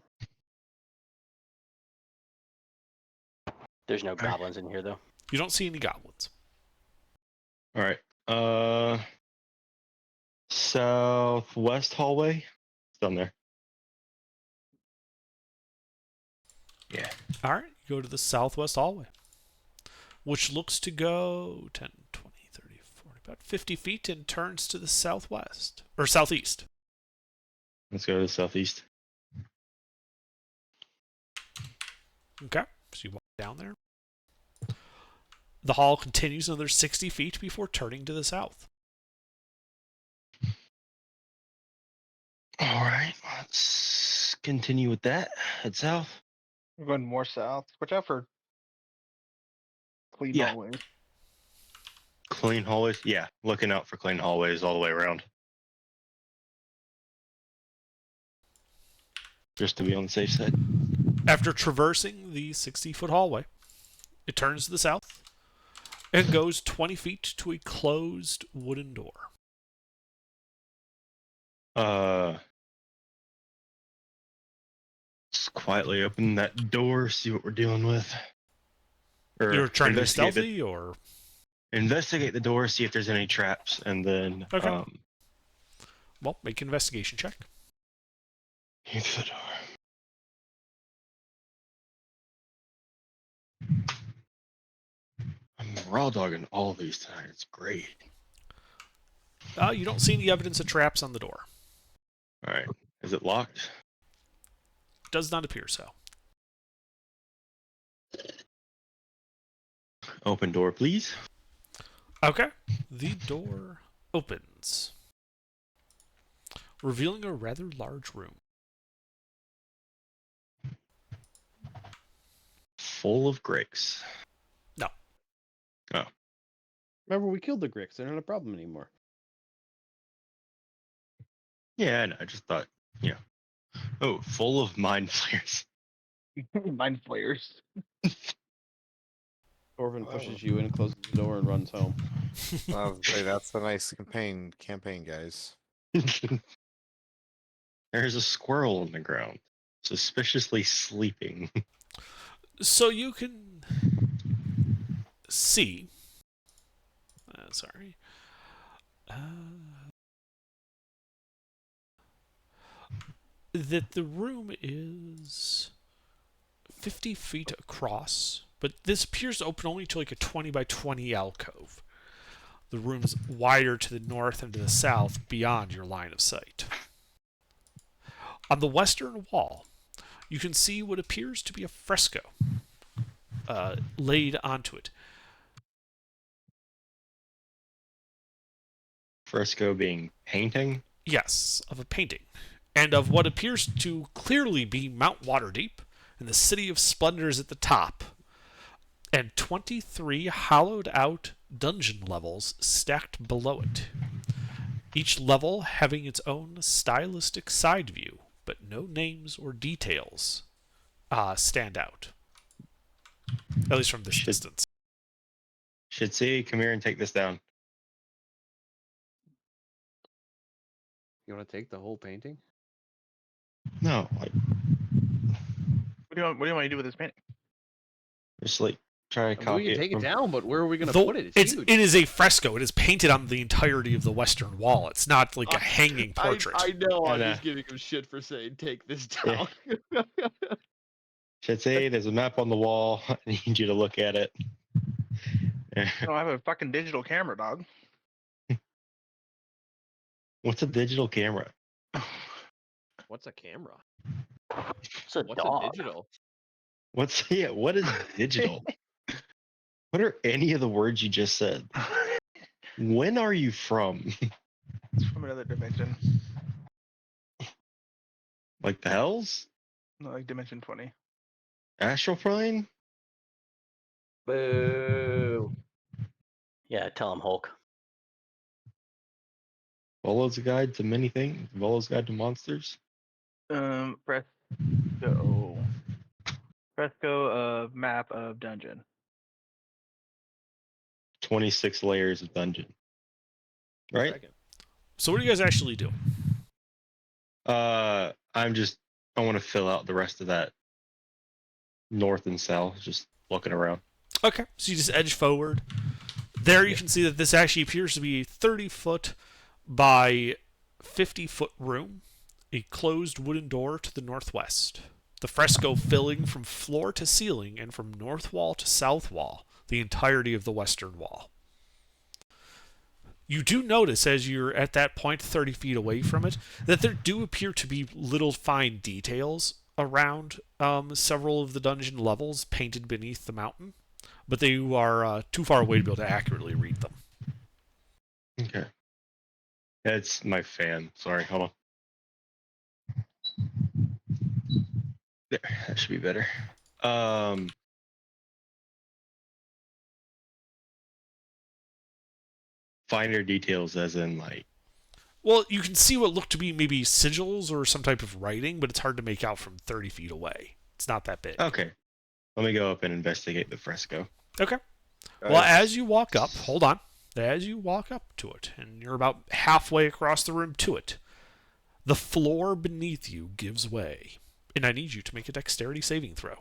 S5: There's no goblins in here though.
S1: You don't see any goblins.
S3: All right. Southwest hallway. It's down there. Yeah.
S1: All right, you go to the southwest hallway, which looks to go 10, 20, 30, 40, about 50 feet and turns to the southwest, or southeast.
S3: Let's go to the southeast.
S1: Okay, so you walk down there. The hall continues another 60 feet before turning to the south.
S3: All right. Let's continue with that. Head south.
S4: We're going more south. Watch out for clean
S3: Yeah.
S4: hallways.
S3: Clean hallways. Yeah, looking out for clean hallways all the way around. Just to be on the safe side.
S1: After traversing the 60-foot hallway, it turns to the south and goes 20 feet to a closed wooden door.
S3: Just quietly open that door, see what we're dealing with. Or
S1: You're trying to be
S3: investigate
S1: stealthy, or
S3: investigate the door, see if there's any traps, and then
S1: Okay. Well, make an investigation check.
S3: into the door. I'm raw dogging all of these tonight. It's great.
S1: You don't see any evidence of traps on the door.
S3: All right. Is it locked?
S1: Does not appear so.
S3: Open door, please.
S1: Okay. The door opens, revealing a rather large room.
S3: Full of Gricks.
S1: No.
S3: Oh.
S6: Remember, we killed the Gricks. They're not a problem anymore.
S3: Yeah, I know. I just thought, Oh, full of mind flayers.
S4: Mind flayers.
S6: Orvin pushes you in, closes the door, and runs home.
S2: Hey, that's a nice campaign, guys.
S3: There's a squirrel on the ground, suspiciously sleeping.
S1: So you can see. Sorry. that the room is 50 feet across, but this appears to open only to like a 20 by 20 alcove. The room's wider to the north and to the south beyond your line of sight. On the western wall, you can see what appears to be a fresco laid onto it.
S3: Fresco being painting.
S1: Yes, of a painting, and of what appears to clearly be Mount Waterdeep and the City of Splendors at the top, and 23 hollowed-out dungeon levels stacked below it, each level having its own stylistic side view, but no names or details stand out, at least from this distance.
S3: Should see, come here and take this down.
S6: You want to take the whole painting?
S3: No, like
S4: What do you want to do with this painting?
S3: just like try to
S6: I mean,
S3: copy
S6: we can
S3: it
S6: take
S3: from-
S6: it down, but where are we going to
S1: Though
S6: put it?
S1: It's
S6: huge.
S1: it is a fresco. It is painted on the entirety of the western wall. It's not like a hanging portrait.
S6: I know. I'm
S3: And,
S6: just giving him shit for saying take this
S3: Yeah.
S6: down.
S3: Should say there's a map on the wall. I need you to look at it.
S4: I don't have a fucking digital camera, dog.
S3: What's a digital camera?
S6: What's a camera?
S5: It's a
S6: What's
S5: dog.
S6: a digital?
S3: What is digital? What are any of the words you just said? When are you from?
S4: It's from another dimension.
S3: Like the hells?
S4: No, like dimension 20.
S3: Astral plane?
S6: Boo.
S5: Yeah, tell him Hulk.
S3: Volo's guide to many things. Volo's guide to monsters.
S4: Fresco. Fresco map of dungeon.
S3: 26 layers of dungeon. Right?
S6: Second.
S1: So what are you guys actually doing?
S3: I want to fill out the rest of that north and south, just looking around.
S1: Okay, so you just edge forward. There you can see that this actually appears to be a 30-foot by 50-foot room, a closed wooden door to the northwest. The fresco filling from floor to ceiling and from north wall to south wall, the entirety of the western wall. You do notice as you're at that point 30 feet away from it that there do appear to be little fine details around several of the dungeon levels painted beneath the mountain, but they are too far away to be able to accurately read them.
S3: Okay. That's my fan. Sorry, hold on. There, that should be better. Finer details as in like
S1: Well, you can see what look to be maybe sigils or some type of writing, but it's hard to make out from 30 feet away. It's not that big.
S3: okay. Let me go up and investigate the fresco.
S1: Okay. Well, as you walk up, hold on. As you walk up to it, and you're about halfway across the room to it, the floor beneath you gives way, and I need you to make a dexterity saving throw.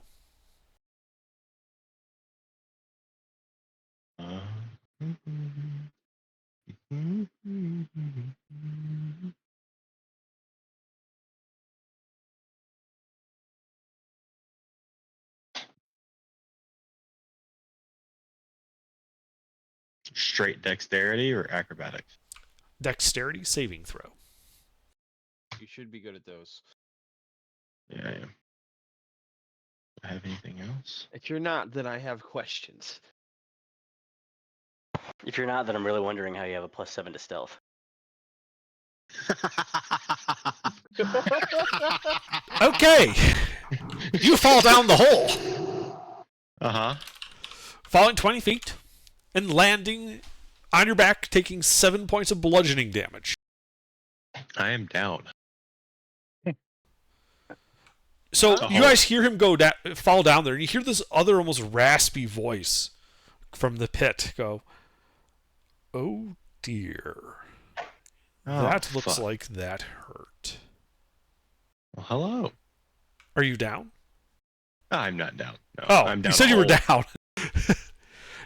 S3: Straight dexterity or acrobatics?
S1: Dexterity saving throw.
S6: You should be good at those.
S3: Yeah, I am. Do I have anything else?
S6: If you're not, then I have questions.
S5: If you're not, then I'm really wondering how you have a +7 to stealth.
S1: Okay. You fall down the hole,
S3: Uh-huh.
S1: falling 20 feet, and landing on your back, taking 7 points of bludgeoning damage.
S3: I am down.
S1: So
S3: Uh-oh.
S1: you guys hear him fall down there, and you hear this other almost raspy voice from the pit go, "Oh dear,
S3: Oh,
S1: that looks
S3: fuck.
S1: like that hurt."
S3: Well, hello.
S1: Are you down?
S3: I'm not down. No,
S1: Oh,
S3: I'm down.
S1: you said
S3: the
S1: you were
S3: hole.
S1: down.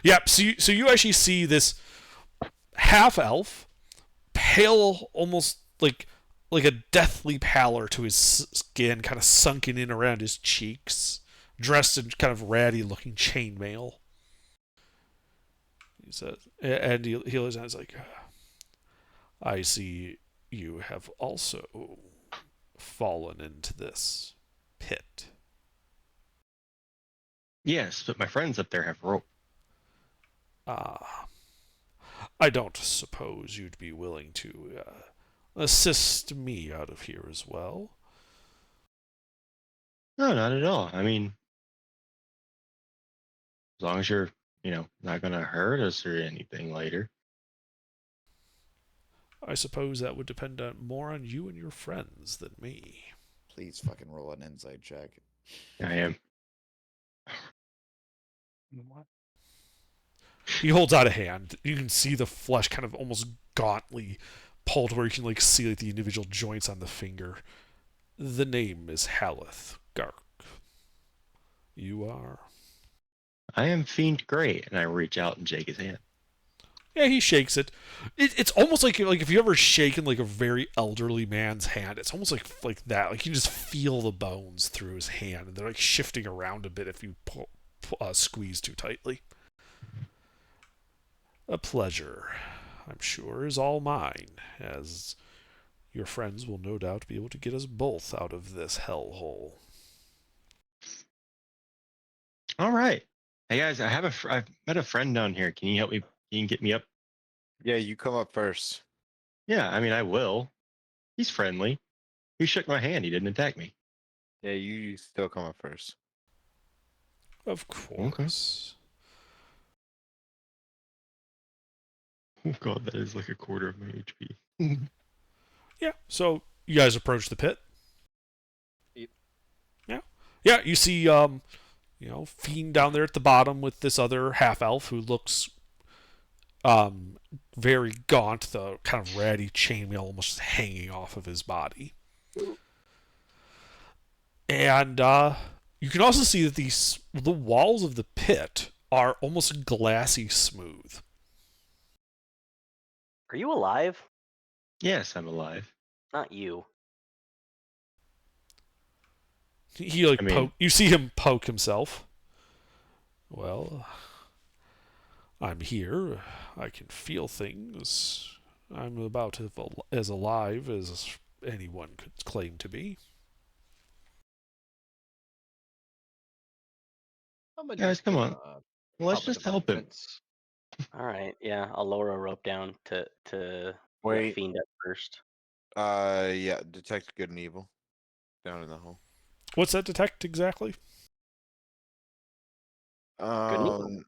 S1: Yep. So you actually see this half elf, pale, almost like like a deathly pallor to his skin, kind of sunken in around his cheeks, dressed in kind of ratty-looking chainmail. He says, and he looks at it, he's like, I see you have also fallen into this pit.
S3: Yes, but my friends up there have rope.
S1: Ah, I don't suppose you'd be willing to assist me out of here as well.
S3: No, not at all. I mean, as long as you're, not gonna hurt us or anything later.
S1: I suppose that would depend more on you and your friends than me.
S2: Please fucking roll an insight check.
S3: I am.
S4: What?
S1: He holds out a hand. You can see the flesh kind of almost gauntly pulled, where you can like see like the individual joints on the finger. The name is Haleth Gark. You are?
S3: I am Fiend Grey, and I reach out and shake his hand.
S1: Yeah, he shakes it. It's almost like if you ever shaken like a very elderly man's hand, it's almost like that. Like you just feel the bones through his hand, and they're like shifting around a bit if you squeeze too tightly. A pleasure, I'm sure, is all mine, as your friends will no doubt be able to get us both out of this hellhole.
S3: All right. Hey guys, I've met a friend down here. Can you help me? Can you get me up?
S2: Yeah, you come up first.
S3: Yeah, I mean I will. He's friendly. He shook my hand. He didn't attack me.
S2: Yeah, you still come up first.
S1: Of course.
S3: Oh god, that is like a quarter of my HP.
S1: Yeah, so you guys approach the pit.
S6: Yep.
S1: Yeah, you see Fiend down there at the bottom with this other half elf who looks very gaunt, the kind of ratty chainmail almost hanging off of his body. And you can also see that the walls of the pit are almost glassy smooth.
S5: Are you alive?
S3: Yes, I'm alive.
S5: Not you.
S1: He like
S3: I mean-
S1: you see him poke himself. Well, I'm here. I can feel things. I'm about as alive as anyone could claim to be.
S3: Guys, come on. Let's just help him.
S5: All right, yeah, I'll lower a rope down to let
S2: Wait.
S5: Fiend up first.
S2: Yeah, detect good and evil. Down in the hole.
S1: What's that detect exactly?
S5: and evil.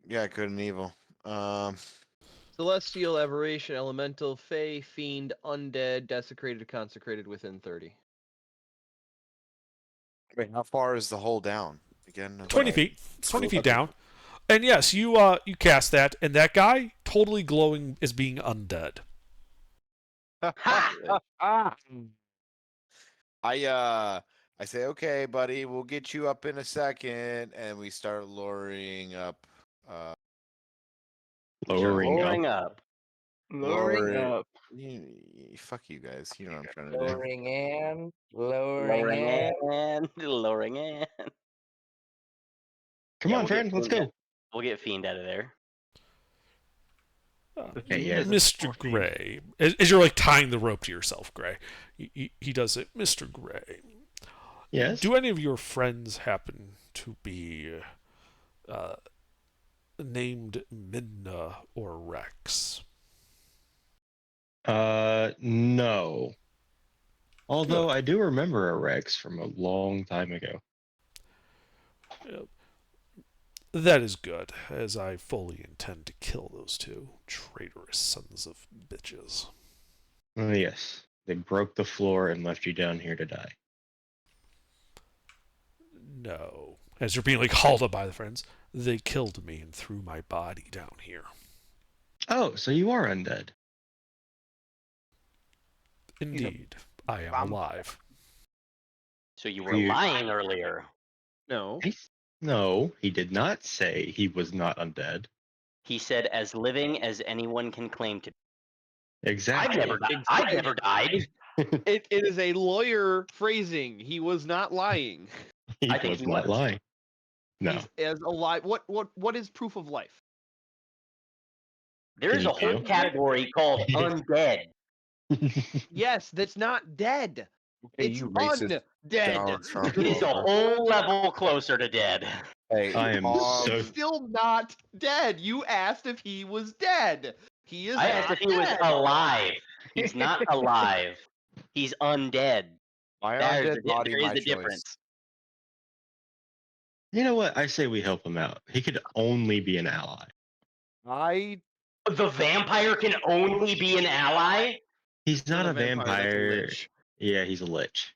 S2: Yeah, good and evil.
S6: Celestial, aberration, elemental, fey, fiend, undead, desecrated, consecrated within 30.
S2: Wait, how far is the hole down? Again,
S1: 20 feet. It's 20 feet
S2: Okay.
S1: down. And yes, you cast that, and that guy totally glowing as being undead.
S2: I say, okay, buddy, we'll get you up in a second, and we start lowering up.
S3: Lowering up.
S4: Lowering up.
S2: Fuck you guys. You know what I'm trying to do.
S8: Lowering in,
S5: Lowering in, lowering in.
S3: Come
S5: Yeah,
S3: on,
S5: we'll
S3: friend,
S5: get
S3: let's
S5: Fiend
S3: go.
S5: out- We'll get Fiend out of there.
S3: Okay, yeah.
S1: Mr. Gray, as you're like tying the rope to yourself, Gray, he does it. Mr. Gray,
S3: Yes.
S1: do any of your friends happen to be named Midna or Rex?
S3: No. Although I do remember a Rex from a long time ago.
S1: That is good, as I fully intend to kill those two traitorous sons of bitches.
S3: Yes. They broke the floor and left you down here to die.
S1: No. As you're being like hauled up by the friends, they killed me and threw my body down here.
S3: Oh, so you are undead.
S1: Indeed, I am
S4: vampire.
S1: alive.
S5: So you were
S3: Weird.
S5: lying earlier.
S6: No.
S3: No, he did not say he was not undead.
S5: He said, "As living as anyone can claim to."
S3: Exactly.
S5: I've never died.
S6: It is a lawyer phrasing. He was not lying.
S3: He
S5: I think
S3: was
S5: he
S3: not
S5: was.
S3: lying. No.
S6: He's as alive. What is proof of life?
S5: There's
S3: Can
S5: a
S3: you
S5: whole
S3: feel?
S5: category called undead.
S6: Yes, that's not dead.
S2: Hey,
S6: It's
S2: you racist
S6: undead.
S2: Donald Trump.
S5: It's a whole level closer to dead.
S2: Hey,
S3: I am so-
S6: He's still not dead. You asked if he was dead. He is.
S5: I asked
S6: not
S5: if he was
S6: dead.
S5: alive. He's not alive. He's undead.
S2: my
S5: There's
S2: undead body,
S5: there is
S2: my
S5: a
S2: choice.
S5: difference.
S3: You know what? I say we help him out. He could only be an ally.
S5: The vampire can only be an ally?
S3: He's not a
S6: That's
S3: vampire.
S6: lich.
S3: Yeah, he's a lich.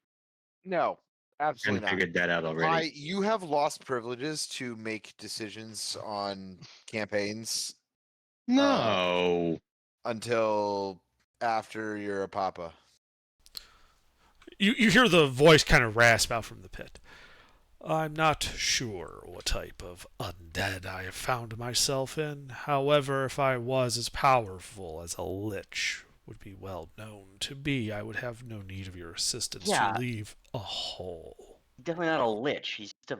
S2: No,
S3: I
S2: absolutely not.
S3: figured that out already.
S2: You have lost privileges to make decisions on campaigns
S3: No.
S2: until after you're a papa.
S1: You hear the voice kind of rasp out from the pit. I'm not sure what type of undead I have found myself in. However, if I was as powerful as a lich would be well known to be, I would have no need of your assistance
S5: Yeah.
S1: to leave a hole.
S5: Definitely not a lich. He's a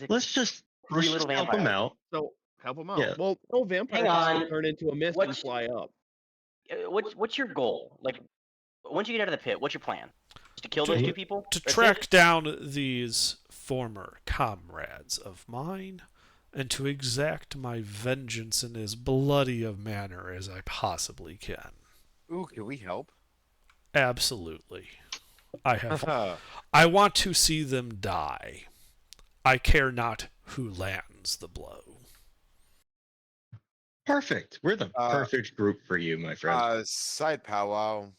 S3: Let's just
S5: little
S3: help him
S5: vampire.
S3: out.
S6: So help him out.
S3: Yeah.
S6: Well, no vampire
S5: Hang
S6: can
S5: on.
S6: turn into a mist and
S5: What's-
S6: fly up.
S5: What's your goal? Like, once you get out of the pit, what's your plan? Just to kill
S1: To-
S5: those two people?
S1: To
S5: That's
S1: track
S5: it?
S1: down these former comrades of mine, and to exact my vengeance in as bloody a manner as I possibly can.
S2: Ooh, can we help?
S1: Absolutely. I want to see them die. I care not who lands the blow.
S3: Perfect. We're the perfect group for you, my friend.
S2: Side powwow.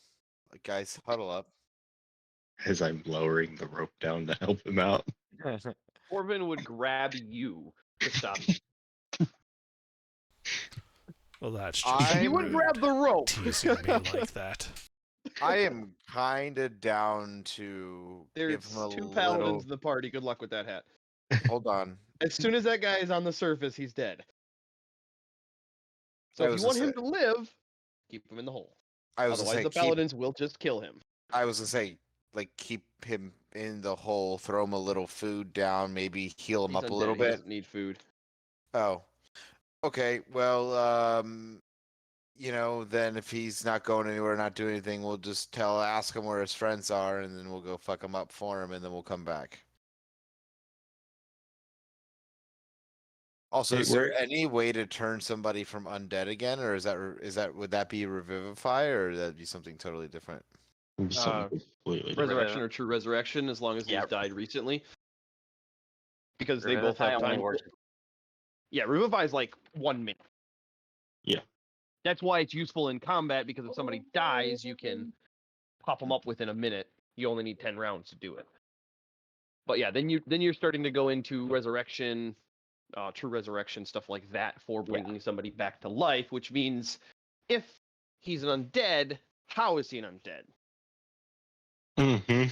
S2: Guys, huddle up.
S3: As I'm lowering the rope down to help him out.
S6: Corbin would grab you to stop.
S1: Well, that's
S2: I-
S1: just
S6: He would
S1: rude,
S6: grab the rope.
S1: teasing me like that.
S2: I am kind of down to
S6: There's
S2: give him a
S6: two
S2: little.
S6: paladins in the party. Good luck with that hat.
S2: Hold on.
S6: As soon as that guy is on the surface, he's dead. So
S2: I
S6: if
S2: was
S6: you want
S2: gonna
S6: him to live, keep him in the hole.
S2: I was
S6: Otherwise,
S2: gonna
S6: the
S2: say,
S6: paladins will just kill him.
S2: I was gonna say, keep him in the hole, throw him a little food down, maybe heal him
S6: He's
S2: up a
S6: undead,
S2: little
S6: he
S2: bit.
S6: doesn't need food.
S2: Oh, okay. Well, then if he's not going anywhere, not doing anything, we'll just ask him where his friends are, and then we'll go fuck him up for him, and then we'll come back. Also,
S3: Hey,
S2: is there
S3: where-
S2: any way to turn somebody from undead again, or would that be revivify, or would that be something totally different?
S3: Something completely different.
S6: Resurrection or true resurrection, as long as
S5: Yeah.
S6: he's died recently. Because they both
S5: Revivify
S6: have
S5: only
S6: time.
S5: works.
S6: Yeah, revivify is like 1 minute.
S3: Yeah.
S6: That's why it's useful in combat, because if somebody dies, you can pop them up within a minute. You only need 10 rounds to do it. But yeah, then you're starting to go into resurrection, true resurrection, stuff like that for bringing somebody back to life, which means if he's an undead, how is he an undead?
S3: Mm-hmm.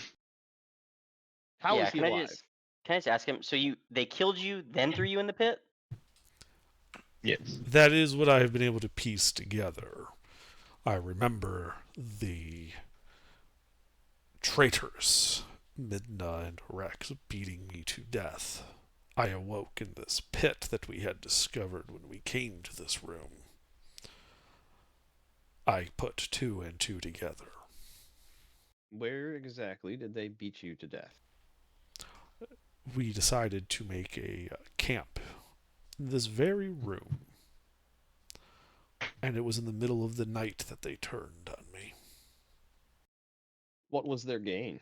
S6: How is
S5: Yeah,
S6: he
S5: can I
S6: alive?
S5: can I just ask him? So they killed you, then threw you in the pit?
S3: Yes.
S1: That is what I have been able to piece together. I remember the traitors, Midna and Rex, beating me to death. I awoke in this pit that we had discovered when we came to this room. I put 2 and 2 together.
S6: Where exactly did they beat you to death?
S1: We decided to make a camp in this very room. And it was in the middle of the night that they turned on me.
S6: What was their gain?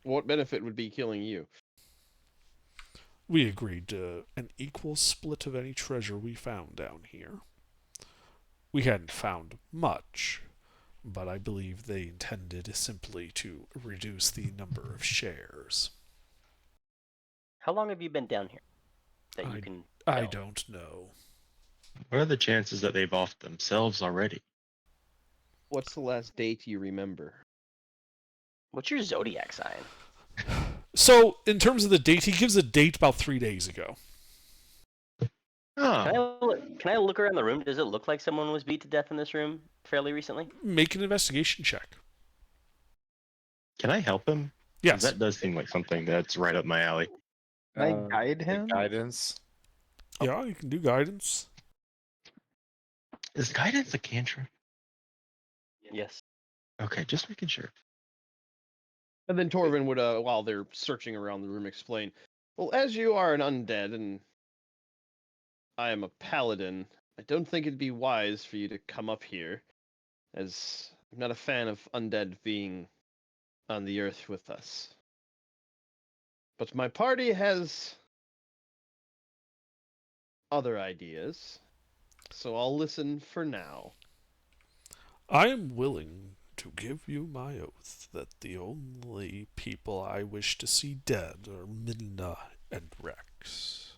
S6: What benefit would be killing you?
S1: We agreed to an equal split of any treasure we found down here. We hadn't found much, but I believe they intended simply to reduce the number of shares.
S5: How long have you been down here? That you
S1: I-
S5: can.
S1: I
S5: tell?
S1: don't know.
S3: What are the chances that they've offed themselves already?
S6: What's the last date you remember?
S5: What's your zodiac sign?
S1: So, in terms of the date, he gives a date about 3 days ago.
S3: Oh,
S5: Can I look around the room? Does it look like someone was beat to death in this room fairly recently?
S1: Make an investigation check.
S3: can I help him? 'Cause
S1: Yes.
S3: That does seem like something that's right up my alley.
S4: Can I guide
S2: The
S4: him?
S2: guidance.
S1: Yeah, you can do guidance.
S3: Is guidance a cantrip?
S5: Yes.
S3: Okay, just making sure.
S6: And then Torvin would, while they're searching around the room, explain, well, as you are an undead and I am a paladin, I don't think it'd be wise for you to come up here, as I'm not a fan of undead being on the earth with us. But my party has other ideas, so I'll listen for now.
S1: I am willing to give you my oath that the only people I wish to see dead are Minna and Rex.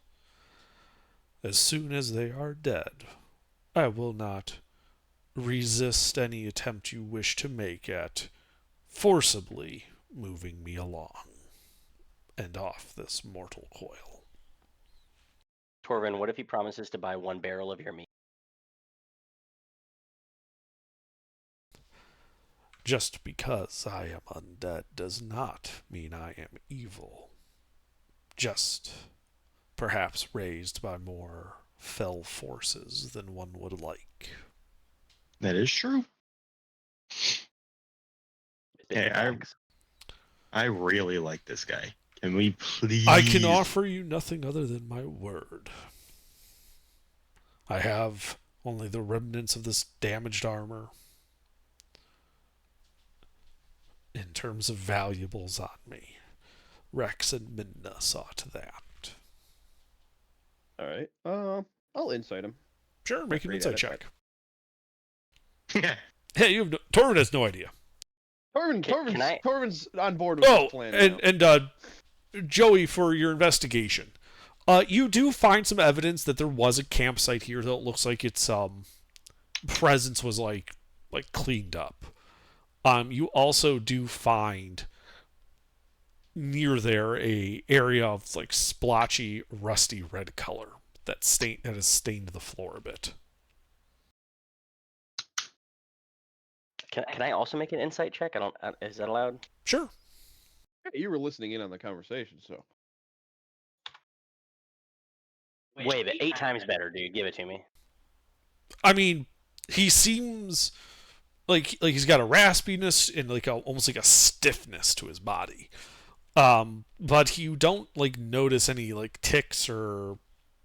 S1: As soon as they are dead, I will not resist any attempt you wish to make at forcibly moving me along and off this mortal coil.
S5: Torvin, what if he promises to buy 1 barrel of your meat?
S1: Just because I am undead does not mean I am evil. Just perhaps raised by more fell forces than one would like.
S3: That is true.
S5: Big
S3: Hey,
S5: facts.
S3: I really like this guy. Can we please?
S1: I can offer you nothing other than my word. I have only the remnants of this damaged armor. In terms of valuables on me, Rex and Minna saw to that.
S6: All right. I'll insight him.
S1: Sure, make an
S6: Great
S1: insight
S6: at it,
S1: check. Hey, Torvin has no idea.
S6: Torvin's on board with
S1: Oh,
S6: this plan now.
S1: and Joey, for your investigation, you do find some evidence that there was a campsite here, though it looks like its presence was like cleaned up. You also do find near there a area of like splotchy, rusty red color that has stained the floor a bit.
S5: Can I also make an insight check? Is that allowed?
S1: Sure.
S6: Hey, you were listening in on the conversation, so.
S5: Wait, but 8 times better, dude. Give it to me.
S1: I mean, he seems like he's got a raspiness and like almost like a stiffness to his body. But you don't like notice any like ticks or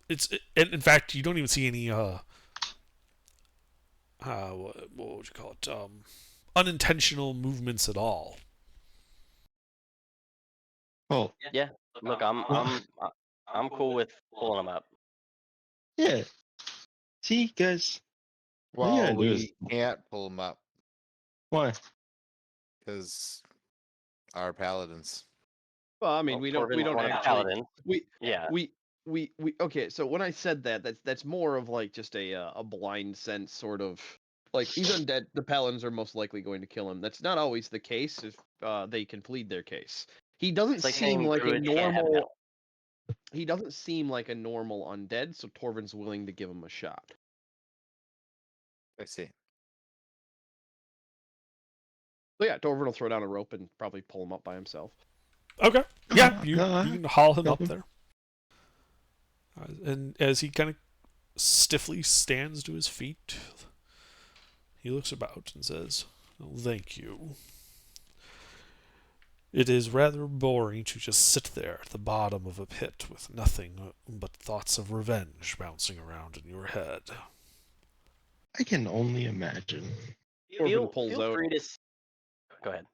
S1: in fact you don't even see any what would you call it, unintentional movements at all.
S3: Oh,
S5: Yeah. Look, I'm cool with pulling them up.
S3: yeah. See, guys. All you
S2: Well,
S3: gotta do is
S2: we can't pull them up
S3: why?
S2: because our paladins.
S6: Well, I mean,
S5: Well,
S6: we don't
S5: Torvin's one of the
S6: actually.
S5: paladins. Yeah.
S6: We okay, so when I said that, that's more of like just a blind sense sort of, like, he's undead, the paladins are most likely going to kill him. That's not always the case if they can plead their case. He doesn't
S5: It's like
S6: seem
S5: saying
S6: like a
S5: druids can't have
S6: normal. He doesn't seem like a normal undead, so Torvin's willing to give him a shot.
S2: I see.
S6: So yeah, Torvin will throw down a rope and probably pull him up by himself.
S1: Okay. Yeah, you
S3: No,
S1: can haul him
S3: help
S1: up
S3: him.
S1: there. And as he kind of stiffly stands to his feet, he looks about and says, "Well, thank you. It is rather boring to just sit there at the bottom of a pit with nothing but thoughts of revenge bouncing around in your head."
S3: I can only imagine.
S6: Torvin pulls
S5: Feel
S6: out.
S5: free to. Go ahead.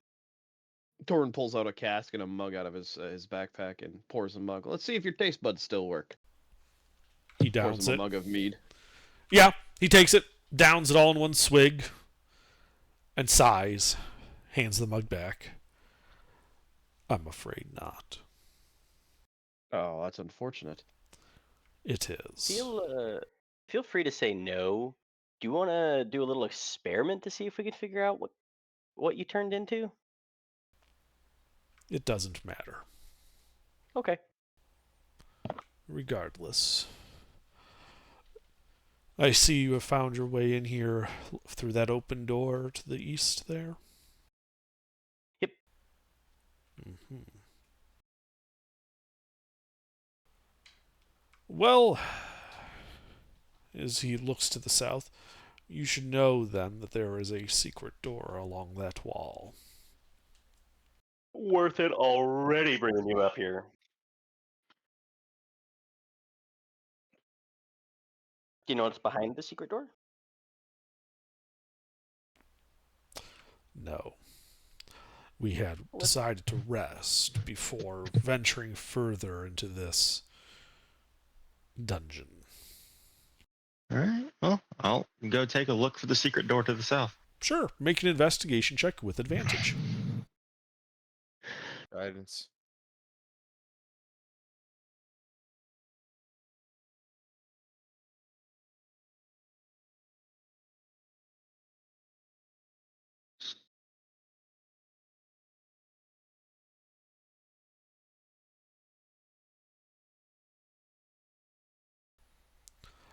S6: Torvin pulls out a cask and a mug out of his backpack and pours a mug. Let's see if your taste buds still work.
S1: He
S6: Pours
S1: downs
S6: him
S1: it.
S6: a mug of mead.
S1: Yeah, he takes it, downs it all in one swig, and sighs, hands the mug back. I'm afraid not.
S6: Oh, that's unfortunate.
S1: It is.
S5: Feel free to say no. Do you want to do a little experiment to see if we can figure out what you turned into?
S1: It doesn't matter.
S5: Okay.
S1: Regardless, I see you have found your way in here through that open door to the east there.
S5: Yep.
S1: hmm Well, as he looks to the south, you should know then that there is a secret door along that wall.
S5: Worth it already bringing you up here. Do you know what's behind the secret door?
S1: No. We had decided to rest before venturing further into this dungeon.
S3: All right. Well, I'll go take a look for the secret door to the south.
S1: Sure, make an investigation check with advantage.
S2: Guidance.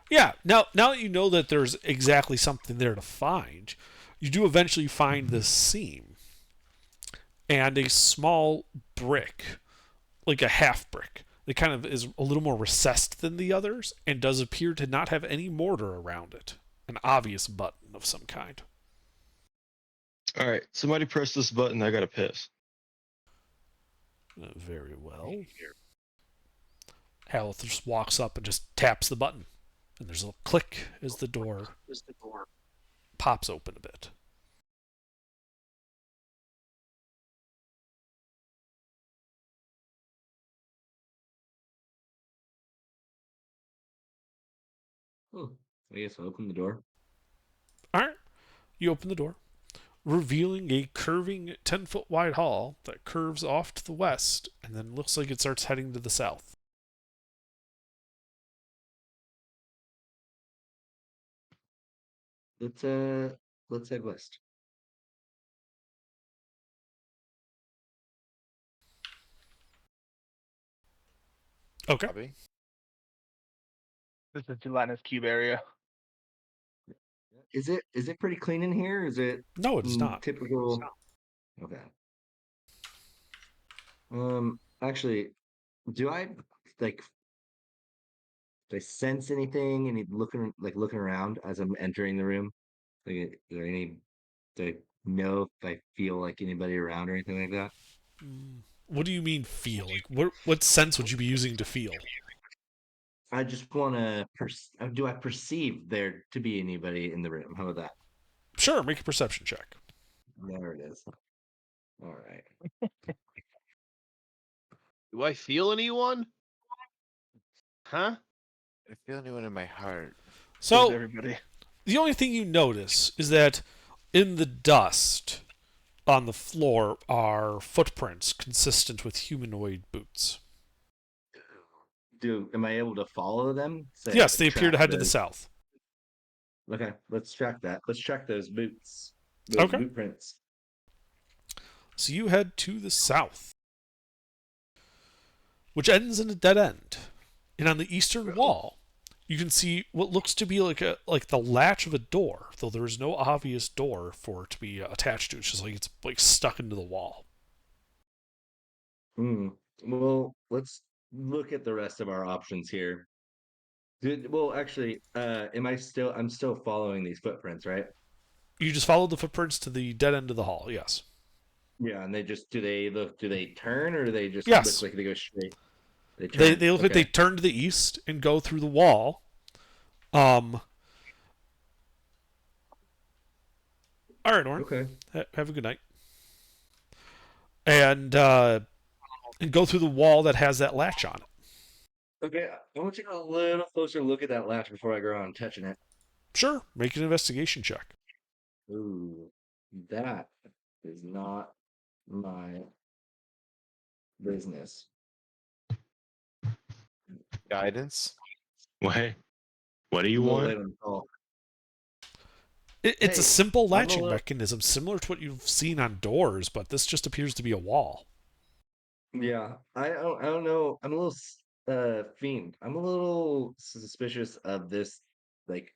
S1: Yeah, now that you know that there's exactly something there to find, you do eventually find this seam and a small brick, like a half brick. It kind of is a little more recessed than the others and does appear to not have any mortar around it. An obvious button of some kind.
S3: All right. Somebody press this button. I got to piss.
S1: Very well. Haleth just walks up and just taps the button. And there's a little click as the door pops open a bit.
S8: Oh, I guess I'll open the door.
S1: All right. You open the door, revealing a curving 10-foot wide hall that curves off to the west and then looks like it starts heading to the south.
S8: Let's head west.
S1: Okay.
S2: Bobby?
S4: This is Gelatinous Cube area.
S8: Is it pretty clean in here? Is it
S1: No, it is not.
S8: typical? Okay. Actually, do I like do I sense anything? Any looking around as I'm entering the room? Like, is there any? Do I know if I feel like anybody around or anything like that?
S1: What do you mean feel? Like what sense would you be using to feel?
S8: I just want to. Do I perceive there to be anybody in the room? How about that?
S1: Sure, make a perception check.
S8: There it is. All right.
S6: Do I feel anyone? Huh?
S2: I feel anyone in my heart.
S4: So
S1: So
S4: everybody.
S1: the only thing you notice is that in the dust on the floor are footprints consistent with humanoid boots.
S8: Am I able to follow them? Say,
S1: Yes,
S8: like,
S1: they appear to
S8: track
S1: head to the
S8: those-
S1: south.
S8: Okay, let's track that. Let's track those boots.
S1: Okay.
S8: Boot prints.
S1: So you head to the south, which ends in a dead end. And on the eastern wall, you can see what looks to be like the latch of a door, though there is no obvious door for it to be attached to. It's just like it's like stuck into the wall.
S8: Well, let's look at the rest of our options here. Well, actually, I'm still following these footprints, right?
S1: You just follow the footprints to the dead end of the hall. Yes.
S8: Yeah, and do they turn or do they just
S1: Yes.
S8: look like they go straight? They
S1: They
S8: turn.
S1: look like they turn to the east and go through the wall. All right, Orin.
S8: Okay.
S1: Have a good night. And go through the wall that has that latch on it.
S8: Okay, I want to take a little closer look at that latch before I go around touching it.
S1: Sure. Make an investigation check.
S8: Ooh, that is not my business.
S2: Guidance?
S3: Well, hey, what do you
S8: We'll
S3: want?
S8: let him talk.
S1: It's a
S8: Hey,
S1: simple
S8: I'm a
S1: latching
S8: little-
S1: mechanism similar to what you've seen on doors, but this just appears to be a wall.
S8: Yeah, I don't know. I'm a little fiend. I'm a little suspicious of this like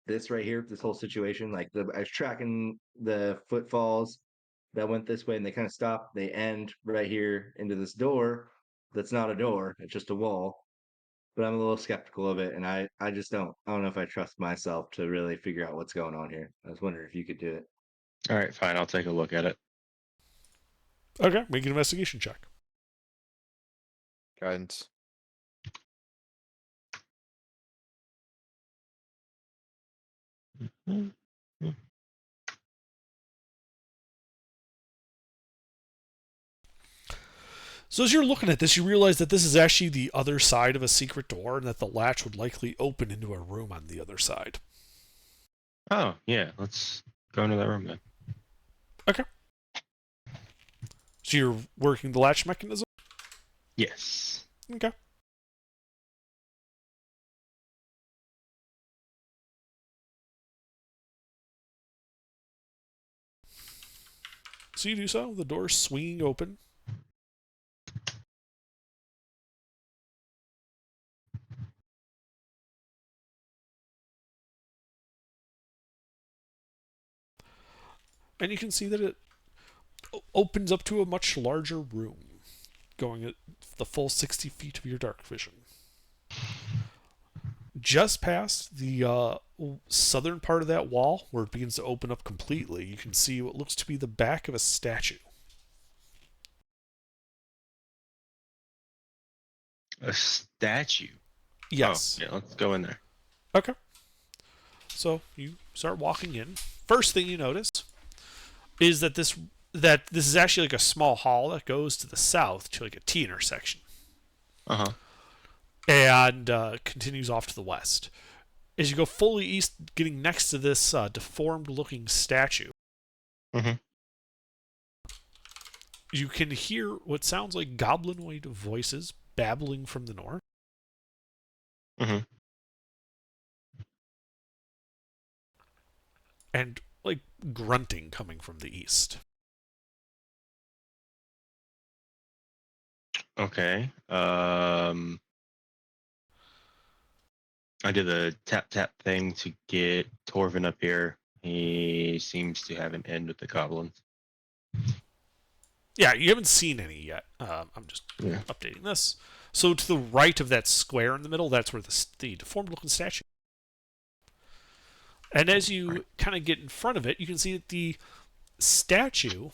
S8: this right here, this whole situation. Like I was tracking the footfalls that went this way, and they kind of stop. They end right here into this door. That's not a door; it's just a wall. But I'm a little skeptical of it, and I just I don't know if I trust myself to really figure out what's going on here. I was wondering if you could do it.
S3: All right, fine. I'll take a look at it.
S1: Okay, make an investigation check.
S2: Guidance.
S1: So as you're looking at this, you realize that this is actually the other side of a secret door, and that the latch would likely open into a room on the other side.
S3: Oh, yeah. Let's go into that room then.
S1: Okay. So you're working the latch mechanism?
S3: Yes.
S1: Okay. So you do so. The door's swinging open. And you can see that it opens up to a much larger room, going at the full 60 feet of your dark vision. Just past the southern part of that wall, where it begins to open up completely, you can see what looks to be the back of a statue.
S3: A statue.
S1: Yes.
S3: Oh, yeah, let's go in there.
S1: Okay. So you start walking in. First thing you notice is that this is actually like a small hall that goes to the south to like a T intersection.
S3: Uh-huh.
S1: And continues off to the west. As you go fully east, getting next to this deformed-looking statue, you can hear what sounds like goblinoid voices babbling from the north. And like grunting coming from the east.
S3: Okay. I did the tap thing to get Torvin up here. He seems to have an end with the goblins.
S1: Yeah, you haven't seen any yet. I'm just updating this. So to the right of that square in the middle, that's where the deformed-looking statue. And as you kind of get in front of it, you can see that the statue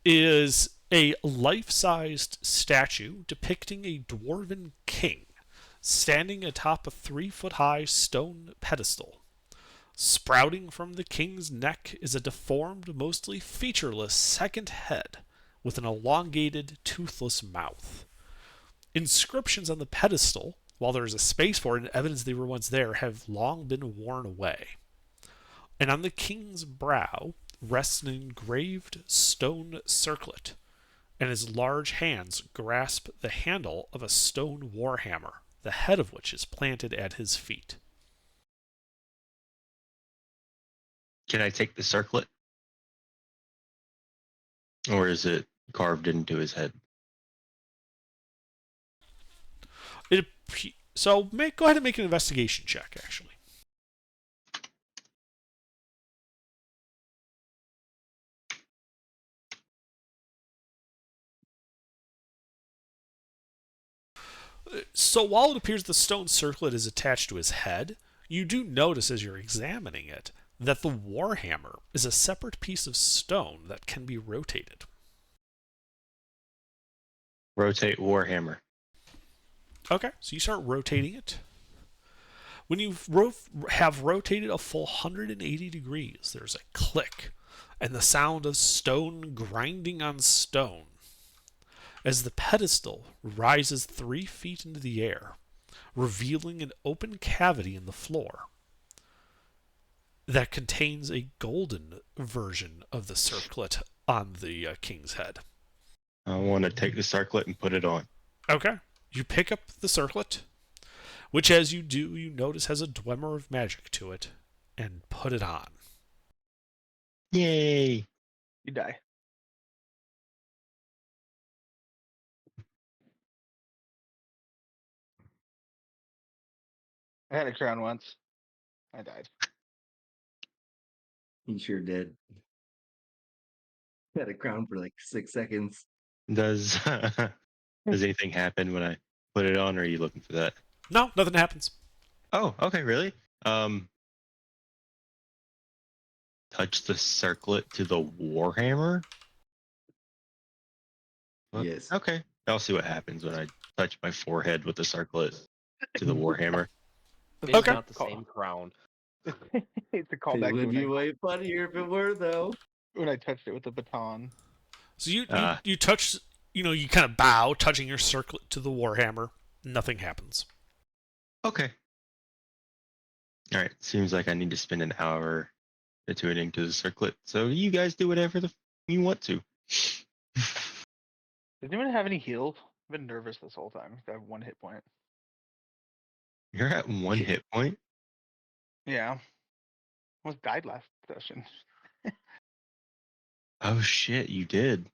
S1: is a life-sized statue depicting a dwarven king standing atop a 3-foot-high stone pedestal. Sprouting from the king's neck is a deformed, mostly featureless second head with an elongated, toothless mouth. Inscriptions on the pedestal, while there is a space for it and evidence they were once there, have long been worn away. And on the king's brow rests an engraved stone circlet, and his large hands grasp the handle of a stone warhammer, the head of which is planted at his feet.
S3: Can I take the circlet? Or is it carved into his head?
S1: So go ahead and make an investigation check, actually. So while it appears the stone circlet is attached to his head, you do notice as you're examining it that the warhammer is a separate piece of stone that can be rotated.
S3: Rotate warhammer.
S1: Okay, so you start rotating it. When you have rotated a full 180 degrees, there's a click and the sound of stone grinding on stone as the pedestal rises 3 feet into the air, revealing an open cavity in the floor that contains a golden version of the circlet on the king's head.
S3: I want to take the circlet and put it on.
S1: Okay. You pick up the circlet, which as you do, you notice has a dwemer of magic to it, and put it on.
S3: Yay!
S4: You die. I had a crown once. I died.
S8: He sure did. Had a crown for like 6 seconds.
S3: Does does anything happen when I put it on, or are you looking for that?
S1: No, nothing happens.
S3: Oh, okay, really? Touch the circlet to the Warhammer? What?
S8: Yes.
S3: Okay. I'll see what happens when I touch my forehead with the circlet to the Warhammer.
S6: It's
S1: Okay.
S6: not the same crown.
S4: It's a
S8: It
S4: callback
S8: would be
S4: to
S8: way funnier if it were, though.
S4: when I touched it with the baton.
S1: So you
S3: Ah.
S1: you touch, you kind of bow, touching your circlet to the warhammer. Nothing happens.
S3: Okay. All right. Seems like I need to spend an hour attuning to the circlet. So you guys do whatever you want to.
S4: Does anyone have any heals? I've been nervous this whole time. I have 1 hit point.
S3: You're at 1 hit point.
S4: Yeah. Almost died last session.
S3: Oh shit, you did.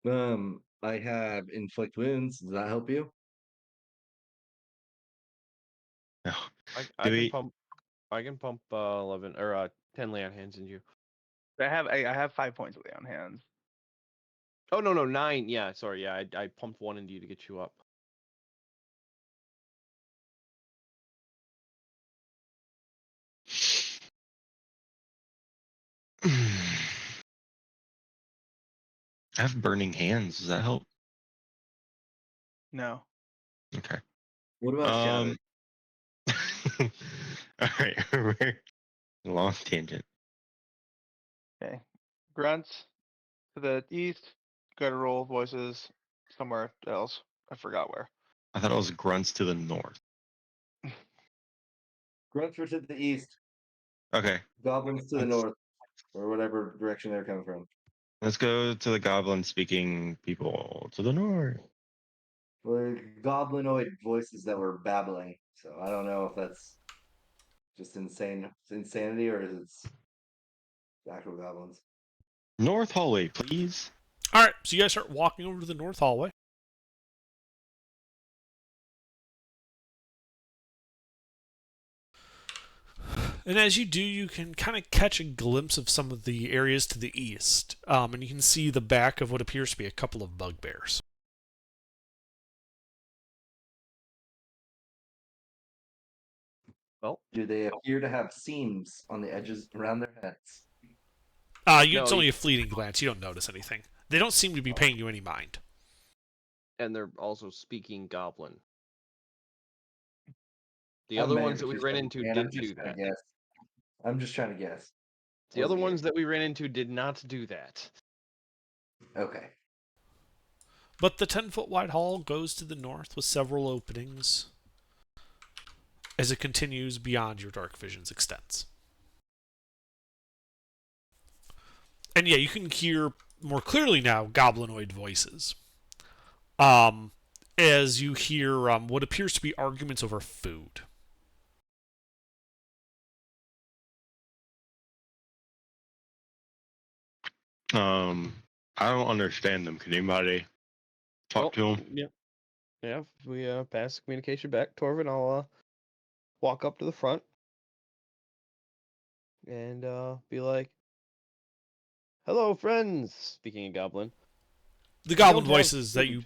S8: I have inflict wounds. Does that help you?
S3: No.
S6: I
S3: Do
S6: can
S3: we-
S6: pump. I can pump 11 or 10 lay on hands into you.
S4: I have 5 points of lay on hands.
S6: Oh no 9. Yeah, sorry. Yeah, I pumped 1 into you to get you up.
S3: I have burning hands. Does that help?
S4: No.
S3: Okay.
S8: What about shatter?
S3: All right. We're long tangent.
S4: Okay. Grunts to the east. Guttural voices somewhere else. I forgot where.
S3: I thought it was grunts to the north.
S8: Grunts were to the east.
S3: Okay.
S8: Goblins to the
S3: Let's-
S8: north, or whatever direction they're coming from.
S3: Let's go to the goblin speaking people to the north.
S8: Well, goblinoid voices that were babbling. So I don't know if that's just insanity, or is it actual goblins.
S3: North hallway, please.
S1: All right, so you guys start walking over to the north hallway. And as you do, you can kind of catch a glimpse of some of the areas to the east. And you can see the back of what appears to be a couple of bugbears.
S6: Well,
S8: Do they appear to have seams on the edges around their heads?
S6: No,
S1: It's only a fleeting glance. You don't notice anything. They don't seem to be paying you any mind.
S6: and they're also speaking goblin. The
S8: I'm
S6: other
S8: mad
S6: ones that
S8: at
S6: we
S8: this
S6: ran
S8: one,
S6: into
S8: man. I'm
S6: didn't
S8: just
S6: do
S8: trying
S6: that.
S8: to guess. I'm just trying to guess.
S6: The other
S8: Wasn't
S6: ones
S8: it?
S6: that we ran into did not do that.
S8: Okay.
S1: But the 10-foot wide hall goes to the north with several openings as it continues beyond your dark vision's extents. And yeah, you can hear more clearly now goblinoid voices. As you hear what appears to be arguments over food.
S3: I don't understand them. Can anybody talk to them?
S6: Yeah. Yeah, if we pass the communication back, Torvin, I'll walk up to the front and be like, "Hello, friends." Speaking in Goblin.
S1: The goblin
S6: don't have
S1: voices that you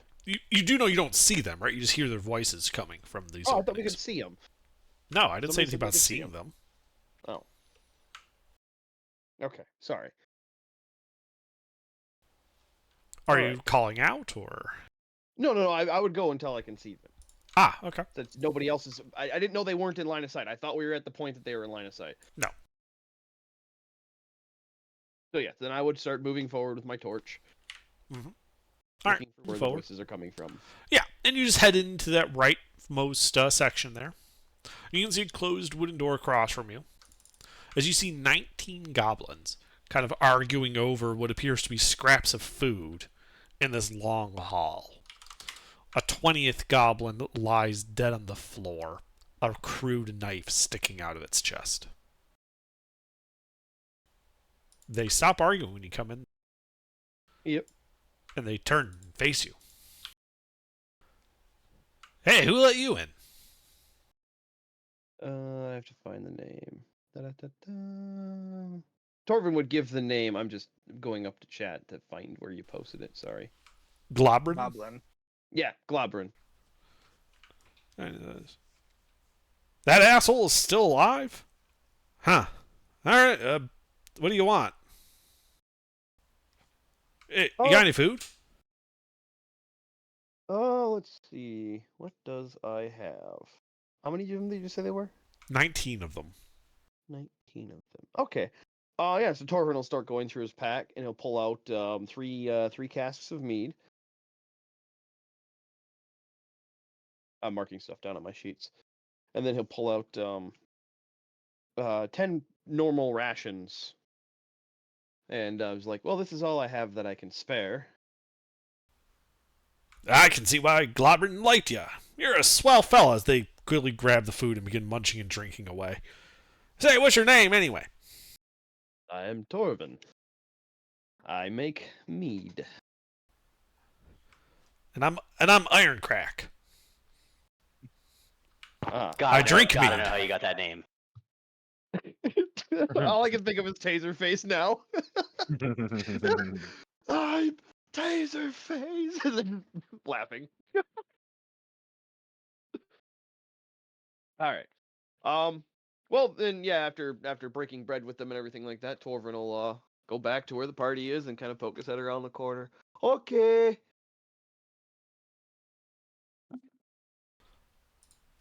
S1: do know you don't see them, right? You just hear their voices coming from these
S6: Oh, I thought we
S1: openings.
S6: could see them.
S1: No, I didn't say
S6: Somebody
S1: anything
S6: said we
S1: about
S6: could see
S1: seeing
S6: 'em.
S1: them.
S6: Oh. Okay, sorry.
S1: Are
S6: Alright.
S1: you calling out or?
S6: No. I would go until I can see them.
S1: Ah, okay.
S6: Since nobody else is. I didn't know they weren't in line of sight. I thought we were at the point that they were in line of sight.
S1: No.
S6: So yeah, then I would start moving forward with my torch.
S1: Mhm. Alright,
S6: Looking for
S1: move
S6: where
S1: forward.
S6: the voices are coming from.
S1: Yeah, and you just head into that rightmost section there. You can see a closed wooden door across from you. As you see 19 goblins kind of arguing over what appears to be scraps of food in this long hall. A 20th goblin lies dead on the floor, a crude knife sticking out of its chest. They stop arguing when you come in.
S6: Yep.
S1: And they turn and face you. Hey, who let you in?
S6: I have to find the name. Da-da-da-da. Torvin would give the name. I'm just going up to chat to find where you posted it. Sorry.
S1: Globrin?
S4: Goblin.
S6: Yeah, Globrin.
S1: That asshole is still alive? Huh. Alright, what do you want? Hey, you got any food?
S6: Oh, let's see. What does I have? How many of them did you say they were?
S1: 19 of them.
S6: 19 of them. Okay. Yeah, so Torvin will start going through his pack and he'll pull out three casks of mead. I'm marking stuff down on my sheets. And then he'll pull out 10 normal rations. And I was like, well, this is all I have that I can spare.
S1: I can see why Globrin liked you. You're a swell fella, as they quickly grab the food and begin munching and drinking away. Say, what's your name, anyway?
S6: I am Torvin. I make mead.
S1: And I'm Ironcrack.
S6: Ah.
S1: I drink
S5: gotta
S1: mead.
S5: know how you got that name.
S6: All I can think of is Taserface now. I'm Taserface, and then laughing. All right. Well, then, yeah. After breaking bread with them and everything like that, Torvin will go back to where the party is and kind of poke his head around the corner. Okay.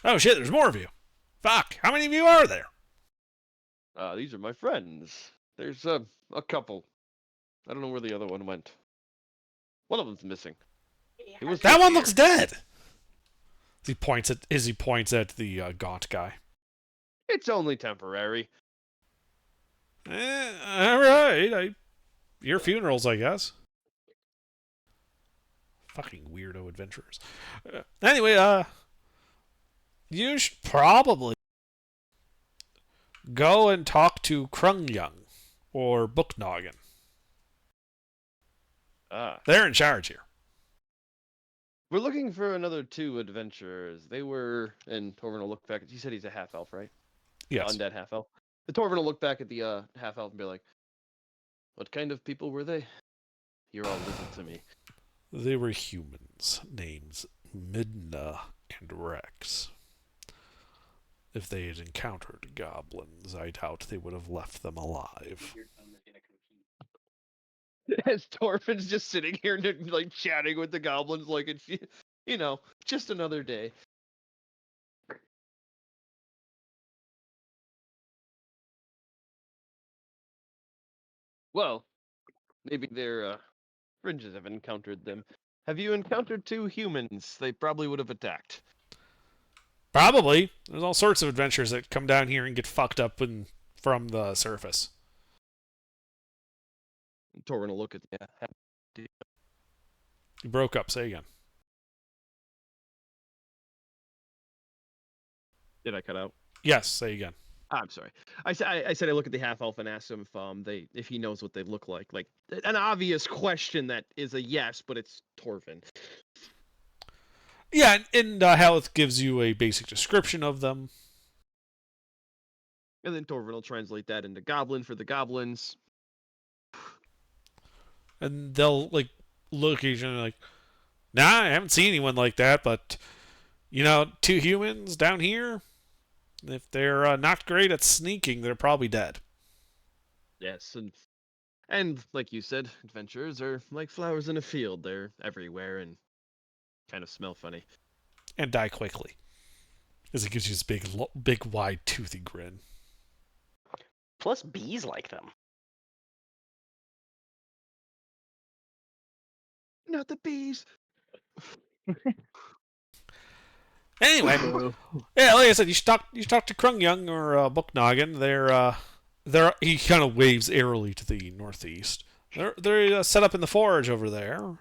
S1: Oh shit, there's more of you. Fuck, how many of you are there?
S6: These are my friends. There's a couple. I don't know where the other one went. One of them's missing. He was
S1: That
S6: just
S1: one
S6: here.
S1: looks dead. He points at the gaunt guy.
S6: It's only temporary.
S1: All right. Your funerals, I guess. Fucking weirdo adventurers. Anyway, you should probably go and talk to Krungyoung or Booknoggin. They're in charge here.
S6: We're looking for another 2 adventurers. They were, and Torvin will look back. You said he's a half elf, right?
S1: Yes.
S6: Undead half elf. The Torvin will look back at the half elf and be like, "What kind of people were they? You're all little to me."
S1: They were humans, names Midna and Rex. If they had encountered goblins, I doubt they would have left them alive.
S6: As Torfin's just sitting here, like chatting with the goblins, like it's, just another day. Well, maybe their fringes have encountered them. Have you encountered 2 humans? They probably would have attacked.
S1: Probably. There's all sorts of adventures that come down here and get fucked up from the surface.
S6: Torvin will look at the
S1: You broke up. Say again.
S6: Did I cut out?
S1: Yes, say again.
S6: I'm sorry. I said I look at the half elf and ask him if he knows what they look like. Like an obvious question that is a yes, but it's Torvin.
S1: Yeah, and Haleth gives you a basic description of them.
S6: And then Torvin will translate that into goblin for the goblins.
S1: And they'll look at each other like, nah, I haven't seen anyone like that, but 2 humans down here, if they're not great at sneaking, they're probably dead.
S6: Yes, and like you said, adventurers are like flowers in a field. They're everywhere and kind of smell funny.
S1: And die quickly. As it gives you this big wide, toothy grin.
S5: Plus, bees like them.
S6: Not the bees.
S1: Anyway, yeah, like I said, you should talk to Krungyoung or Booknoggin. They're he kind of waves airily to the northeast. They're set up in the forge over there.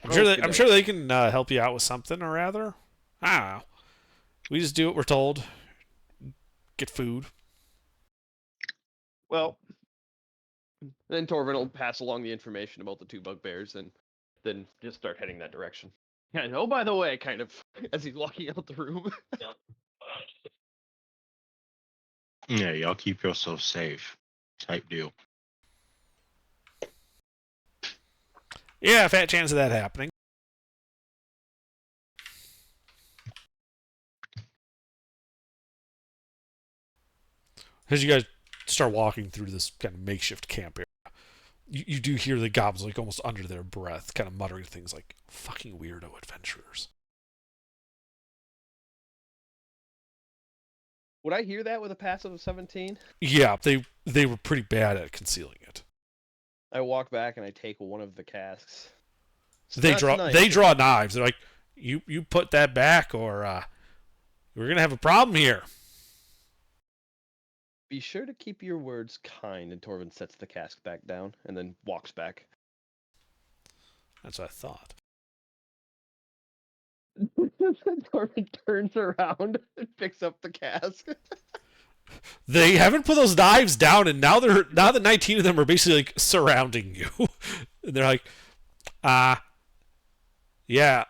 S1: I'm sure they can help you out with something or rather. I don't know. We just do what we're told. Get food.
S6: Well, then Torvin will pass along the information about the 2 bugbears and then just start heading that direction. And oh, by the way, kind of as he's walking out the room.
S3: Yeah, y'all keep yourself safe. Type deal.
S1: Yeah, fat chance of that happening. As you guys start walking through this kind of makeshift camp area, you do hear the goblins like almost under their breath, kind of muttering things like "fucking weirdo adventurers."
S6: Would I hear that with a passive of 17?
S1: Yeah, they were pretty bad at concealing it.
S6: I walk back and I take one of the casks.
S1: They
S6: Not
S1: draw
S6: tonight.
S1: they draw knives. They're like, you put that back, or we're gonna have a problem here.
S6: Be sure to keep your words kind. And Torvin sets the cask back down and then walks back.
S1: That's what I thought.
S6: Torvin turns around and picks up the cask.
S1: They haven't put those knives down, and now the 19 of them are basically like surrounding you. And they're like, yeah,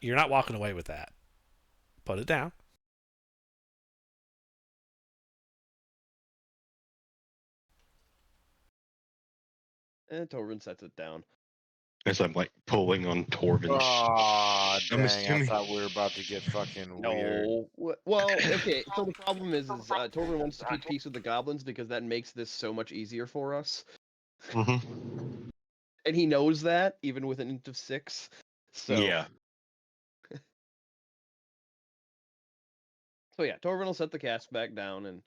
S1: you're not walking away with that. Put it down.
S6: And Torvin sets it down.
S3: As I'm like pulling on Torvin's.
S2: Oh,
S3: I'm
S2: dang! I
S3: assuming-
S2: thought we were about to get fucking weird.
S6: No. Well, okay. So the problem is Torvin wants to keep peace with the goblins because that makes this so much easier for us.
S3: Mhm.
S6: And he knows that, even with an int of 6. So
S3: Yeah.
S6: So yeah, Torvin will set the cask back down and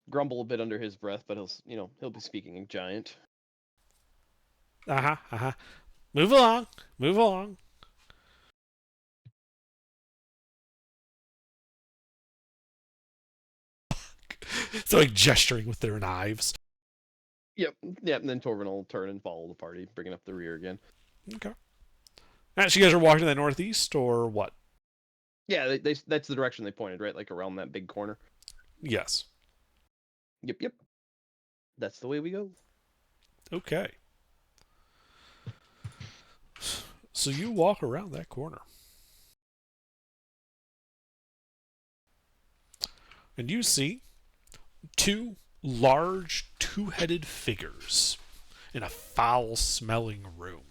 S6: grumble a bit under his breath, but he'll be speaking in giant.
S1: Move along. Move along. So like gesturing with their knives.
S6: Yep, and then Torvin will turn and follow the party, bringing up the rear again.
S1: Okay. Alright, so you guys are walking to the northeast, or what?
S6: Yeah, that's the direction they pointed, right? Like around that big corner.
S1: Yes.
S6: Yep. That's the way we go.
S1: Okay. So you walk around that corner. And you see two large, two-headed figures in a foul-smelling room.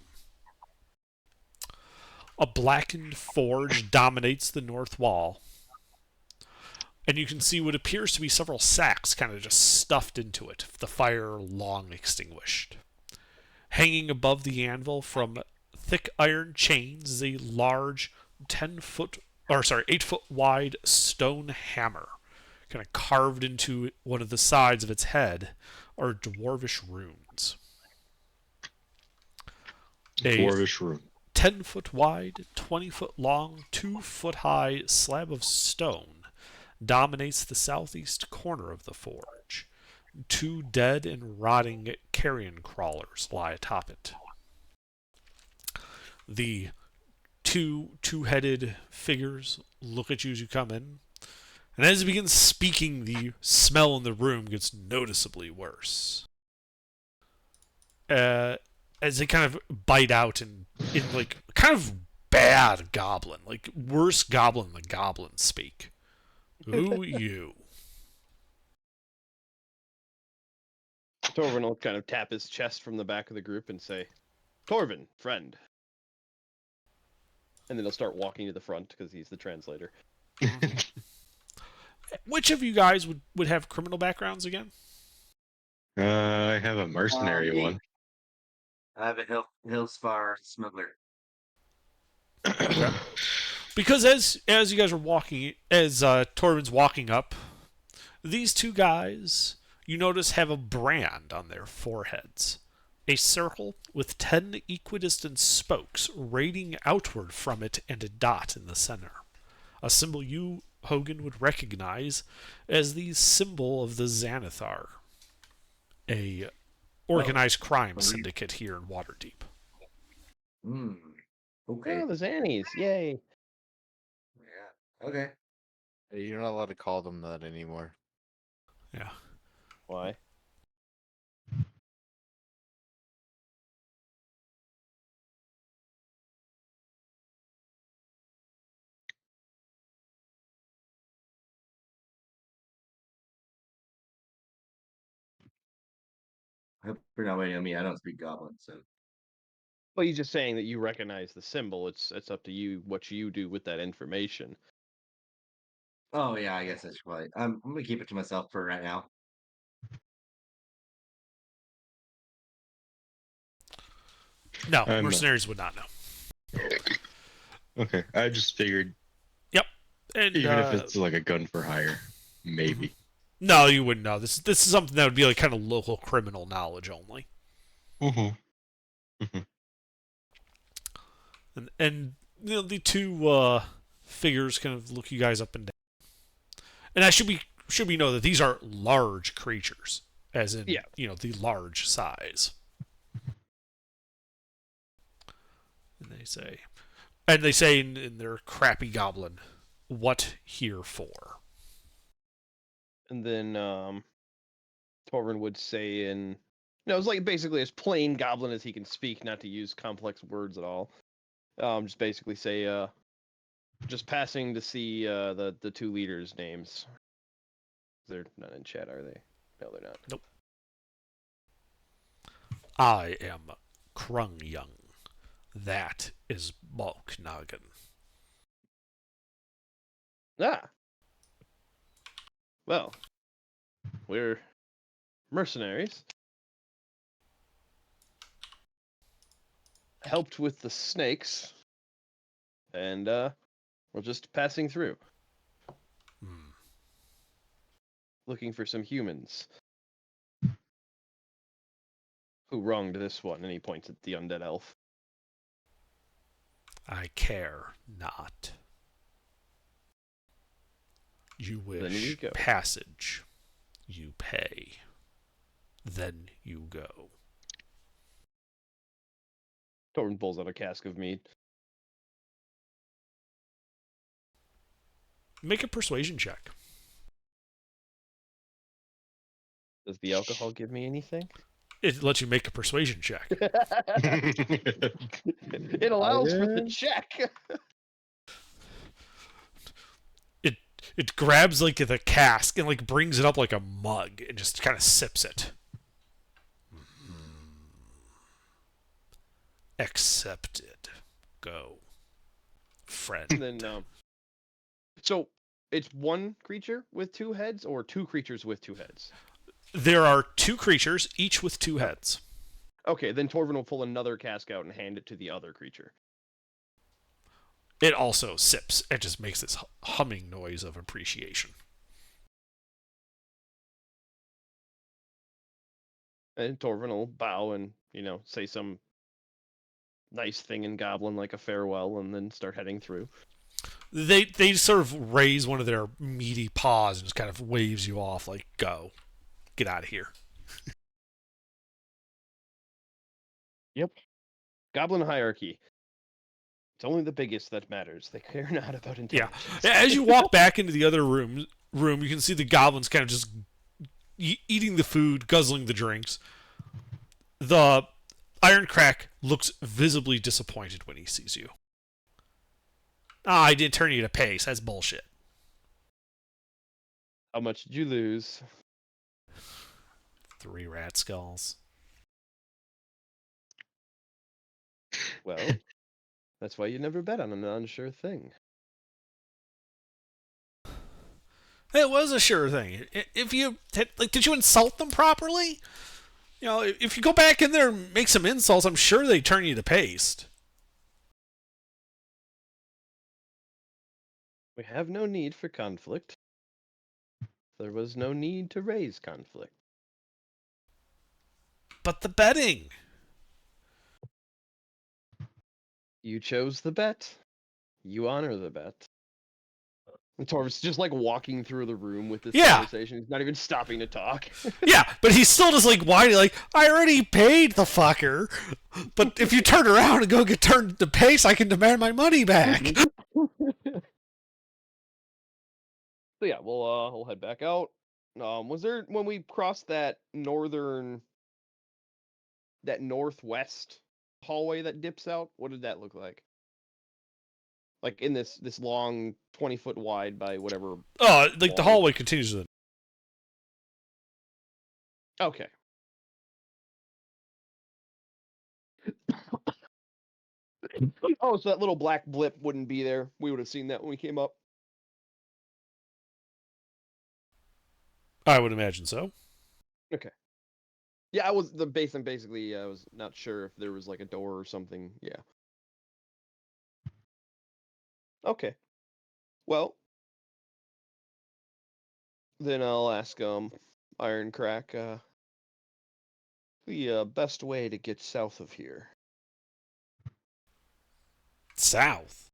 S1: A blackened forge dominates the north wall. And you can see what appears to be several sacks kind of just stuffed into it, the fire long extinguished. Hanging above the anvil from thick iron chains is a large 8-foot wide stone hammer. Kind of carved into one of the sides of its head are dwarvish runes. A
S3: Dwarvish room.
S1: 10-foot wide, 20-foot long, 2-foot high slab of stone dominates the southeast corner of the forge. 2 dead and rotting carrion crawlers lie atop it. The two-headed figures look at you as you come in, and as he begins speaking, the smell in the room gets noticeably worse. As they kind of bite out in like kind of bad goblin, like worse goblin than goblins speak. Who you?
S6: Torvin will kind of tap his chest from the back of the group and say, "Torvin, friend." And then he'll start walking to the front because he's the translator.
S1: Which of you guys would have criminal backgrounds again?
S3: I have a mercenary
S8: Me.
S3: one.
S8: I have a Hillspar smuggler.
S1: Because as you guys are walking, as Torvin's walking up, these two guys, you notice, have a brand on their foreheads. A circle with 10 equidistant spokes radiating outward from it and a dot in the center. A symbol you, Hogan, would recognize as the symbol of the Xanathar, a organized crime syndicate here in Waterdeep.
S8: Okay.
S6: Oh, the Xannies. Yay.
S8: Yeah. Okay.
S2: You're not allowed to call them that anymore.
S1: Yeah.
S6: Why?
S8: I hope you're not waiting on me. I don't speak Goblin, so.
S6: Well, he's just saying that you recognize the symbol. It's up to you what you do with that information.
S8: Oh yeah, I guess I should probably. I'm gonna keep it to myself for right now.
S1: No,
S3: I'm-
S1: mercenaries would not know.
S3: Okay, I just figured
S1: And
S3: even if it's like a gun for hire, maybe.
S1: no, you wouldn't know. This is something that would be like kind of local criminal knowledge only.
S3: Mm-hmm.
S1: And you know, the two figures kind of look you guys up and down. And I should we know that these are large creatures, as in you know, the large size. And they say in their crappy goblin, "What here for?"
S6: And then Torvin would say it's like basically as plain goblin as he can speak, not to use complex words at all. Just basically say, just passing to see the two leaders' names. They're not in chat, are they? No, they're not.
S1: Nope. I am Krung Young. That is Balknagan.
S6: Ah. Well, we're mercenaries. Helped with the snakes, and we're just passing through, looking for some humans who wronged this one. And he points at the undead elf.
S1: I care not. You
S6: we
S1: wish
S6: go.
S1: passage. You pay. Then you go.
S6: Torvin pulls out a cask of mead.
S1: Make a persuasion check.
S6: Does the alcohol give me anything?
S1: It lets you make a persuasion check.
S6: It allows for the check.
S1: It grabs like the cask and like brings it up like a mug and just kind of sips it. Accepted. Go. Friend.
S6: And then so it's one creature with two heads or two creatures with two heads?
S1: There are two creatures, each with two heads.
S6: Okay, then Torvin will pull another cask out and hand it to the other creature.
S1: It also sips and just makes this humming noise of appreciation.
S6: And Torvin will bow and, say some nice thing in Goblin like a farewell and then start heading through.
S1: They sort of raise one of their meaty paws and just kind of waves you off like, go. Get out of here.
S6: Yep. Goblin hierarchy. It's only the biggest that matters. They care not about intelligence.
S1: Yeah. As you walk back into the other room, you can see the goblins kind of just eating the food, guzzling the drinks. The Iron Crack looks visibly disappointed when he sees you. I didn't turn you to pace. That's bullshit.
S6: How much did you lose?
S1: 3 rat skulls.
S6: Well, that's why you never bet on an unsure thing.
S1: It was a sure thing. If you did you insult them properly? If you go back in there and make some insults, I'm sure they turn you to paste.
S6: We have no need for conflict. There was no need to raise conflict.
S1: But the betting.
S6: You chose the bet. You honor the bet. And Torv's just like walking through the room with this conversation. He's not even stopping to talk.
S1: Yeah, but he's still just like whining, like, I already paid the fucker. But if you turn around and go get turned to pace, I can demand my money back.
S6: So yeah, we'll head back out. Was there when we crossed that northwest hallway that dips out? What did that look like? Like in this long 20-foot wide by whatever.
S1: Oh, like the hallway continues to.
S6: Okay. Oh, so that little black blip wouldn't be there. We would have seen that when we came up.
S1: I would imagine so.
S6: Okay. Yeah, I was basically I was not sure if there was like a door or something. Yeah. Okay. Well, then I'll ask Ironcrack the best way to get south of here.
S1: South.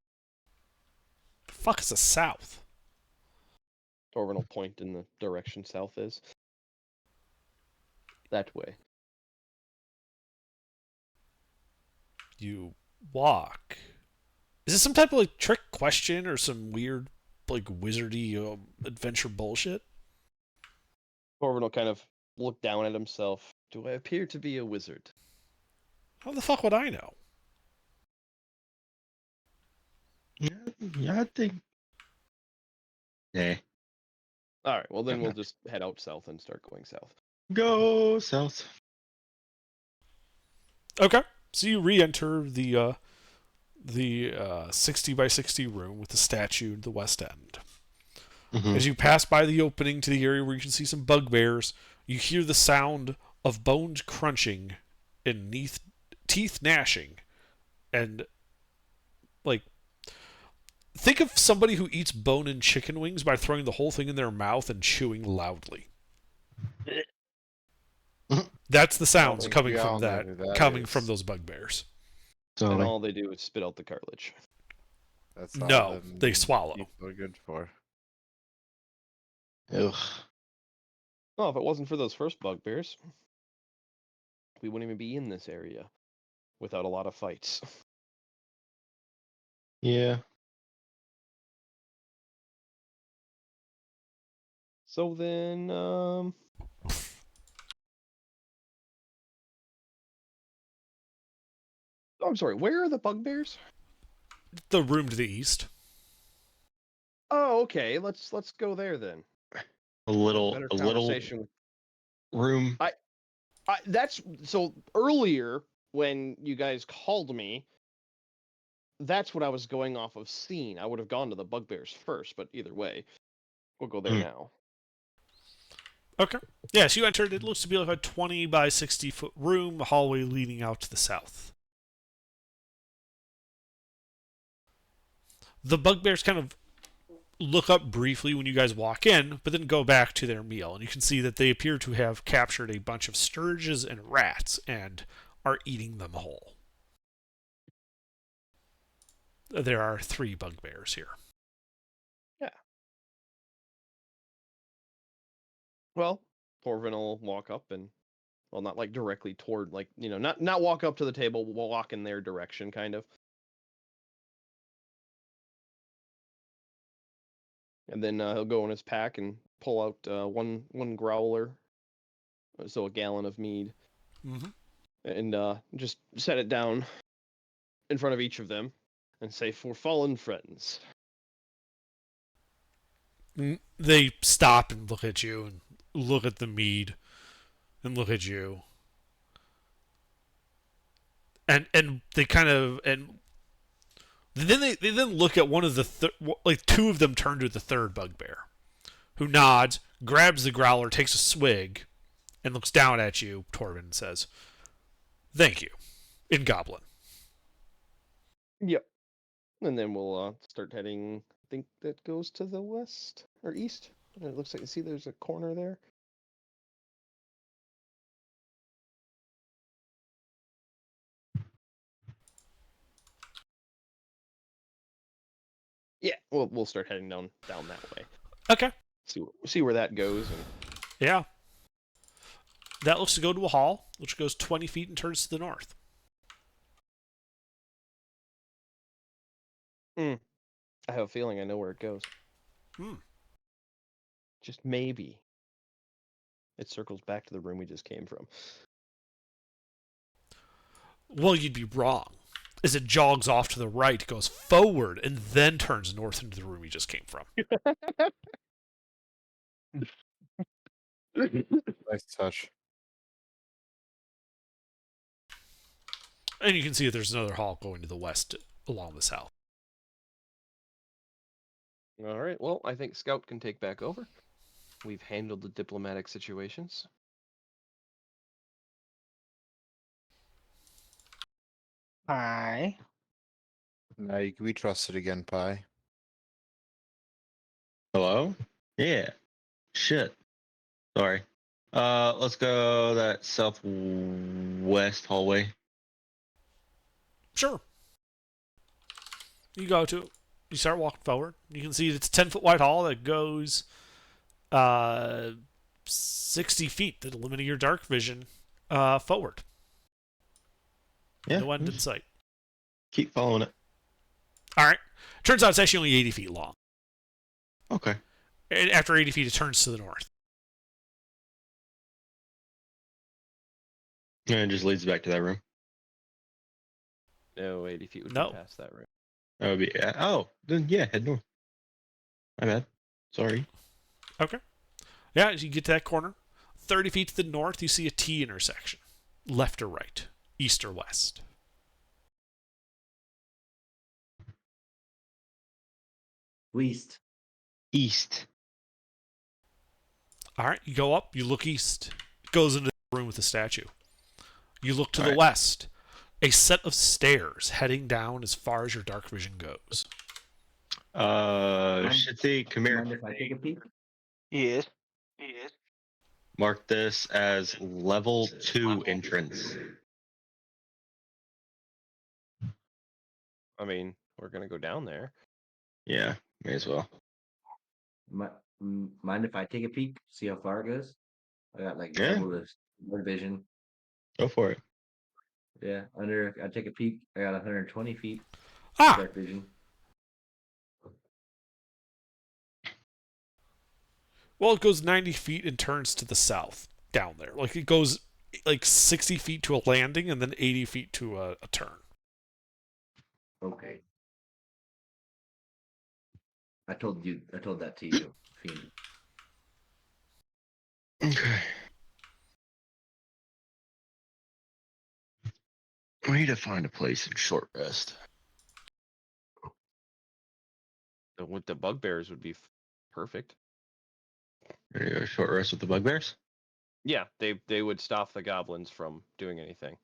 S1: The fuck is the south?
S6: Torvin will point in the direction south is. That way.
S1: You walk. Is this some type of like trick question or some weird like wizardy adventure bullshit?
S6: Torvin will kind of look down at himself. Do I appear to be a wizard?
S1: How the fuck would I know?
S3: Yeah, I think. Nah.
S6: All right. Well, then we'll just head out south and start going south.
S3: Go south.
S1: Okay, so you re-enter the 60 by 60 room with the statue at the west end.
S3: Mhm.
S1: As you pass by the opening to the area where you can see some bugbears, you hear the sound of bones crunching and teeth gnashing, and like think of somebody who eats bone and chicken wings by throwing the whole thing in their mouth and chewing loudly. That's the sounds
S2: think
S1: coming
S2: we all
S1: from
S2: know
S1: that,
S2: who that
S1: coming
S2: is.
S1: from those bugbears.
S3: So
S6: And
S3: like,
S6: all they do is spit out the cartilage.
S2: That's all
S1: No,
S2: them
S1: they swallow.
S2: people are good for.
S3: ugh.
S6: Oh, if it wasn't for those first bugbears, we wouldn't even be in this area without a lot of fights.
S3: Yeah.
S6: So then, oh, I'm sorry. Where are the bugbears?
S1: The room to the east.
S6: Oh, okay. Let's go there then.
S3: A little
S6: Better
S3: little
S6: conversation.
S3: room.
S6: That's so earlier when you guys called me. That's what I was going off of seeing. I would have gone to the bugbears first, but either way, we'll go there
S3: Hmm.
S6: now.
S1: Okay. Yeah, so you entered. It looks to be like a 20 by 60 foot room, a hallway leading out to the south. The bugbears kind of look up briefly when you guys walk in, but then go back to their meal. And you can see that they appear to have captured a bunch of sturges and rats and are eating them whole. There are 3 bugbears here.
S6: Well, Torvin will walk up and, well, not like directly toward, like, not walk up to the table, we'll walk in their direction, kind of. And then he'll go in his pack and pull out one growler, so a gallon of mead,
S1: Mm-hmm.
S6: and just set it down in front of each of them and say, "For fallen friends."
S1: They stop and look at you and look at the mead and look at you. And they kind of and then they then look at one of the like 2 of them turn to the third bugbear, who nods, grabs the growler, takes a swig, and looks down at you, Torvin, and says, "Thank you," in Goblin.
S6: Yep. And then we'll start heading. I think that goes to the west or east. And it looks like, see, there's a corner there. Yeah, we'll start heading down that way.
S1: Okay.
S6: See where that goes. And
S1: Yeah. That looks to go to a hall, which goes 20 feet and turns to the north.
S6: I have a feeling I know where it goes.
S1: Hmm.
S6: Just maybe it circles back to the room we just came from.
S1: Well, you'd be wrong. As it jogs off to the right, goes forward, and then turns north into the room you just came from.
S2: Nice touch.
S1: And you can see that there's another hall going to the west along the south.
S6: All right. Well, I think Scout can take back over. We've handled the diplomatic situations.
S4: Hi.
S2: Now you can be trusted again, Pi.
S3: Hello? Yeah. Shit. Sorry. Let's go that southwest hallway.
S1: Sure. You start walking forward. You can see it's a 10-foot wide hall that goes 60 feet. That'll limit your dark vision forward.
S3: Yeah.
S1: No end in sight.
S3: Keep following it.
S1: All right. Turns out it's actually only 80 feet long.
S3: Okay.
S1: And after 80 feet, it turns to the north.
S3: And it just leads back to that room.
S6: No, 80 feet would
S1: No.
S6: be past that room.
S3: That would be. Oh, then yeah, head north. My bad. Sorry.
S1: Okay. Yeah, as you get to that corner, 30 feet to the north, you see a T intersection. Left or right, east or west.
S8: Least.
S3: East.
S1: All right, you go up, you look east. It goes into the room with the statue. You look to
S3: All
S1: the
S3: right.
S1: west. A set of stairs heading down as far as your dark vision goes.
S3: Shitty, come here.
S8: Mind if I take a peek?
S4: Yes.
S3: Mark this as level 2 entrance.
S6: I mean, we're gonna go down there.
S3: Yeah, may as well.
S8: Mind if I take a peek? See how far it goes? I got like
S3: Yeah.
S8: double this word vision.
S3: Go for it.
S8: Yeah, I take a peek. I got 120 feet
S1: Ah,
S8: dark vision.
S1: well, it goes 90 feet and turns to the south down there. Like it goes like 60 feet to a landing and then 80 feet to a turn.
S8: Okay. I told that to you, Fiend.
S3: Okay. We need to find a place in short rest.
S6: With the bugbears would be perfect.
S3: There you go, short rest with the bugbears.
S6: Yeah, they would stop the goblins from doing anything.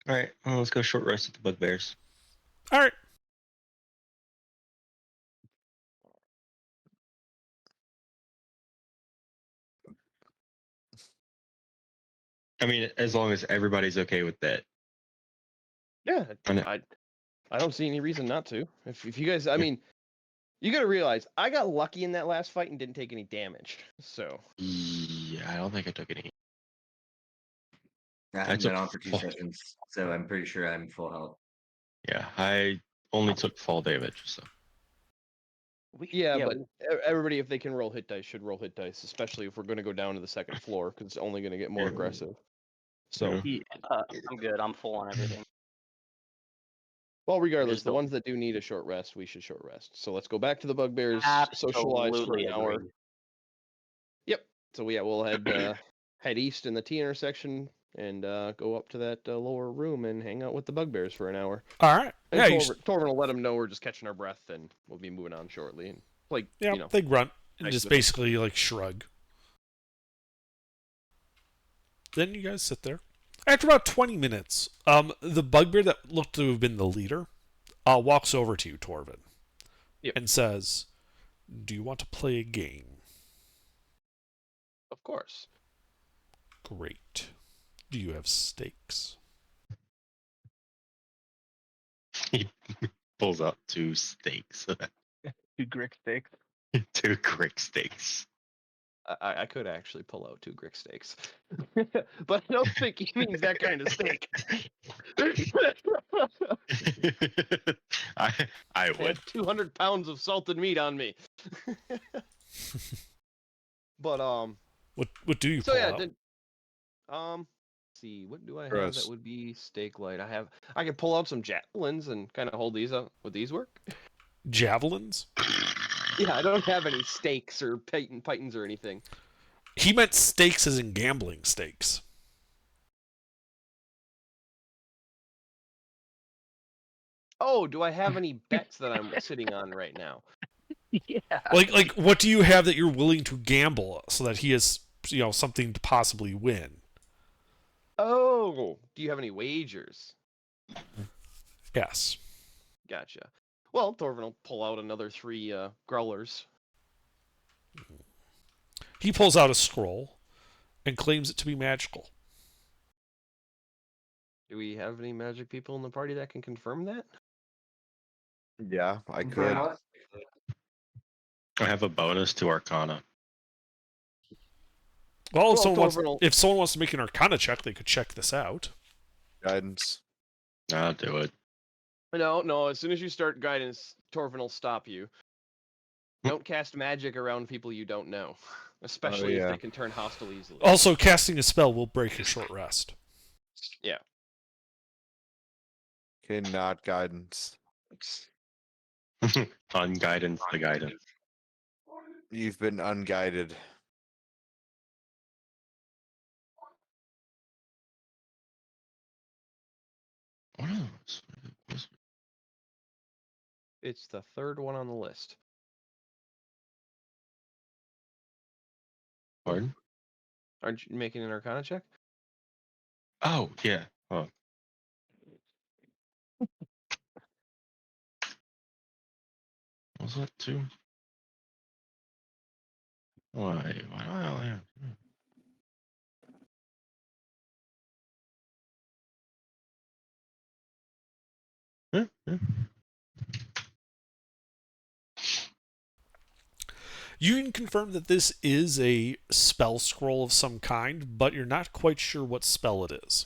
S3: All right, well, let's go short rest with the bugbears.
S1: All right.
S3: I mean, as long as everybody's okay with that.
S6: Yeah,
S3: I know.
S6: I don't see any reason not to. If you guys, I mean, you got to realize I got lucky in that last fight and didn't take any damage. So
S3: Yeah, I don't think I took any.
S8: I haven't
S3: took
S8: been on for 2
S3: full-
S8: sessions, so I'm pretty sure I'm full health.
S3: Yeah, I only took fall damage. So
S6: yeah, but everybody, if they can roll hit dice, should roll hit dice, especially if we're going to go down to the second floor because it's only going to get more
S3: Yeah.
S6: aggressive. So,
S3: Yeah.
S5: I'm good. I'm full on everything.
S6: well, regardless,
S5: Just
S6: the
S5: don't-
S6: ones that do need a short rest, we should short rest. So let's go back to the bugbears, socialize for
S5: Absolutely
S6: an hour.
S5: agree.
S6: Yep. So we'll head east in the T intersection and go up to that lower room and hang out with the bugbears for an hour.
S1: All right.
S6: And
S1: Yeah, you,
S6: Torvin will let them know we're just catching our breath and we'll be moving on shortly. And like,
S1: yeah,
S6: you know,
S1: they grunt and
S6: nice
S1: just
S6: little-
S1: basically like shrug. Then you guys sit there. After about 20 minutes, the bugbear that looked to have been the leader walks over to you, Torvin,
S6: Yep.
S1: and says, "Do you want to play a game?"
S6: of course.
S1: Great. Do you have stakes?
S3: He pulls out 2 steaks,
S4: 2 Grick steaks.
S3: 2 quick steaks.
S6: I could actually pull out 2 Grick steaks, but I don't think he means that kind of steak.
S3: I
S6: I
S3: would.
S6: have 200 pounds of salted meat on me. But
S1: What do you
S6: so
S1: pull
S6: yeah,
S1: out?
S6: then see, what do I have
S2: Gross.
S6: that would be steak light? I can pull out some javelins and kind of hold these up. Would these work?
S1: Javelins?
S6: Yeah, I don't have any stakes or pythons or anything.
S1: He meant stakes as in gambling stakes.
S6: Oh, do I have any bets that I'm sitting on right now?
S7: Yeah.
S1: Like what do you have that you're willing to gamble so that he has something to possibly win?
S6: Oh, do you have any wagers?
S1: Yes.
S6: Gotcha. Well, Thorvin will pull out another 3 growlers.
S1: He pulls out a scroll and claims it to be magical.
S6: Do we have any magic people in the party that can confirm that?
S2: Yeah, I could.
S8: Brown-
S3: I have a bonus to Arcana.
S1: Well,
S6: Well,
S1: if someone wants to make an Arcana check, they could check this out.
S2: Guidance.
S3: I'll do it.
S6: No. As soon as you start guidance, Torvin will stop you. Don't cast magic around people you don't know, especially if
S2: yeah.
S6: they can turn hostile easily.
S1: Also, casting a spell will break your short rest.
S2: Okay, not guidance.
S3: Unguidance the guidance.
S2: You've been unguided.
S3: What else?
S6: It's the third one on the list.
S3: Pardon?
S6: Aren't you making an Arcana check?
S3: Oh, yeah. Oh. Was that 2? Why do I have... Huh?
S1: You can confirm that this is a spell scroll of some kind, but you're not quite sure what spell it is.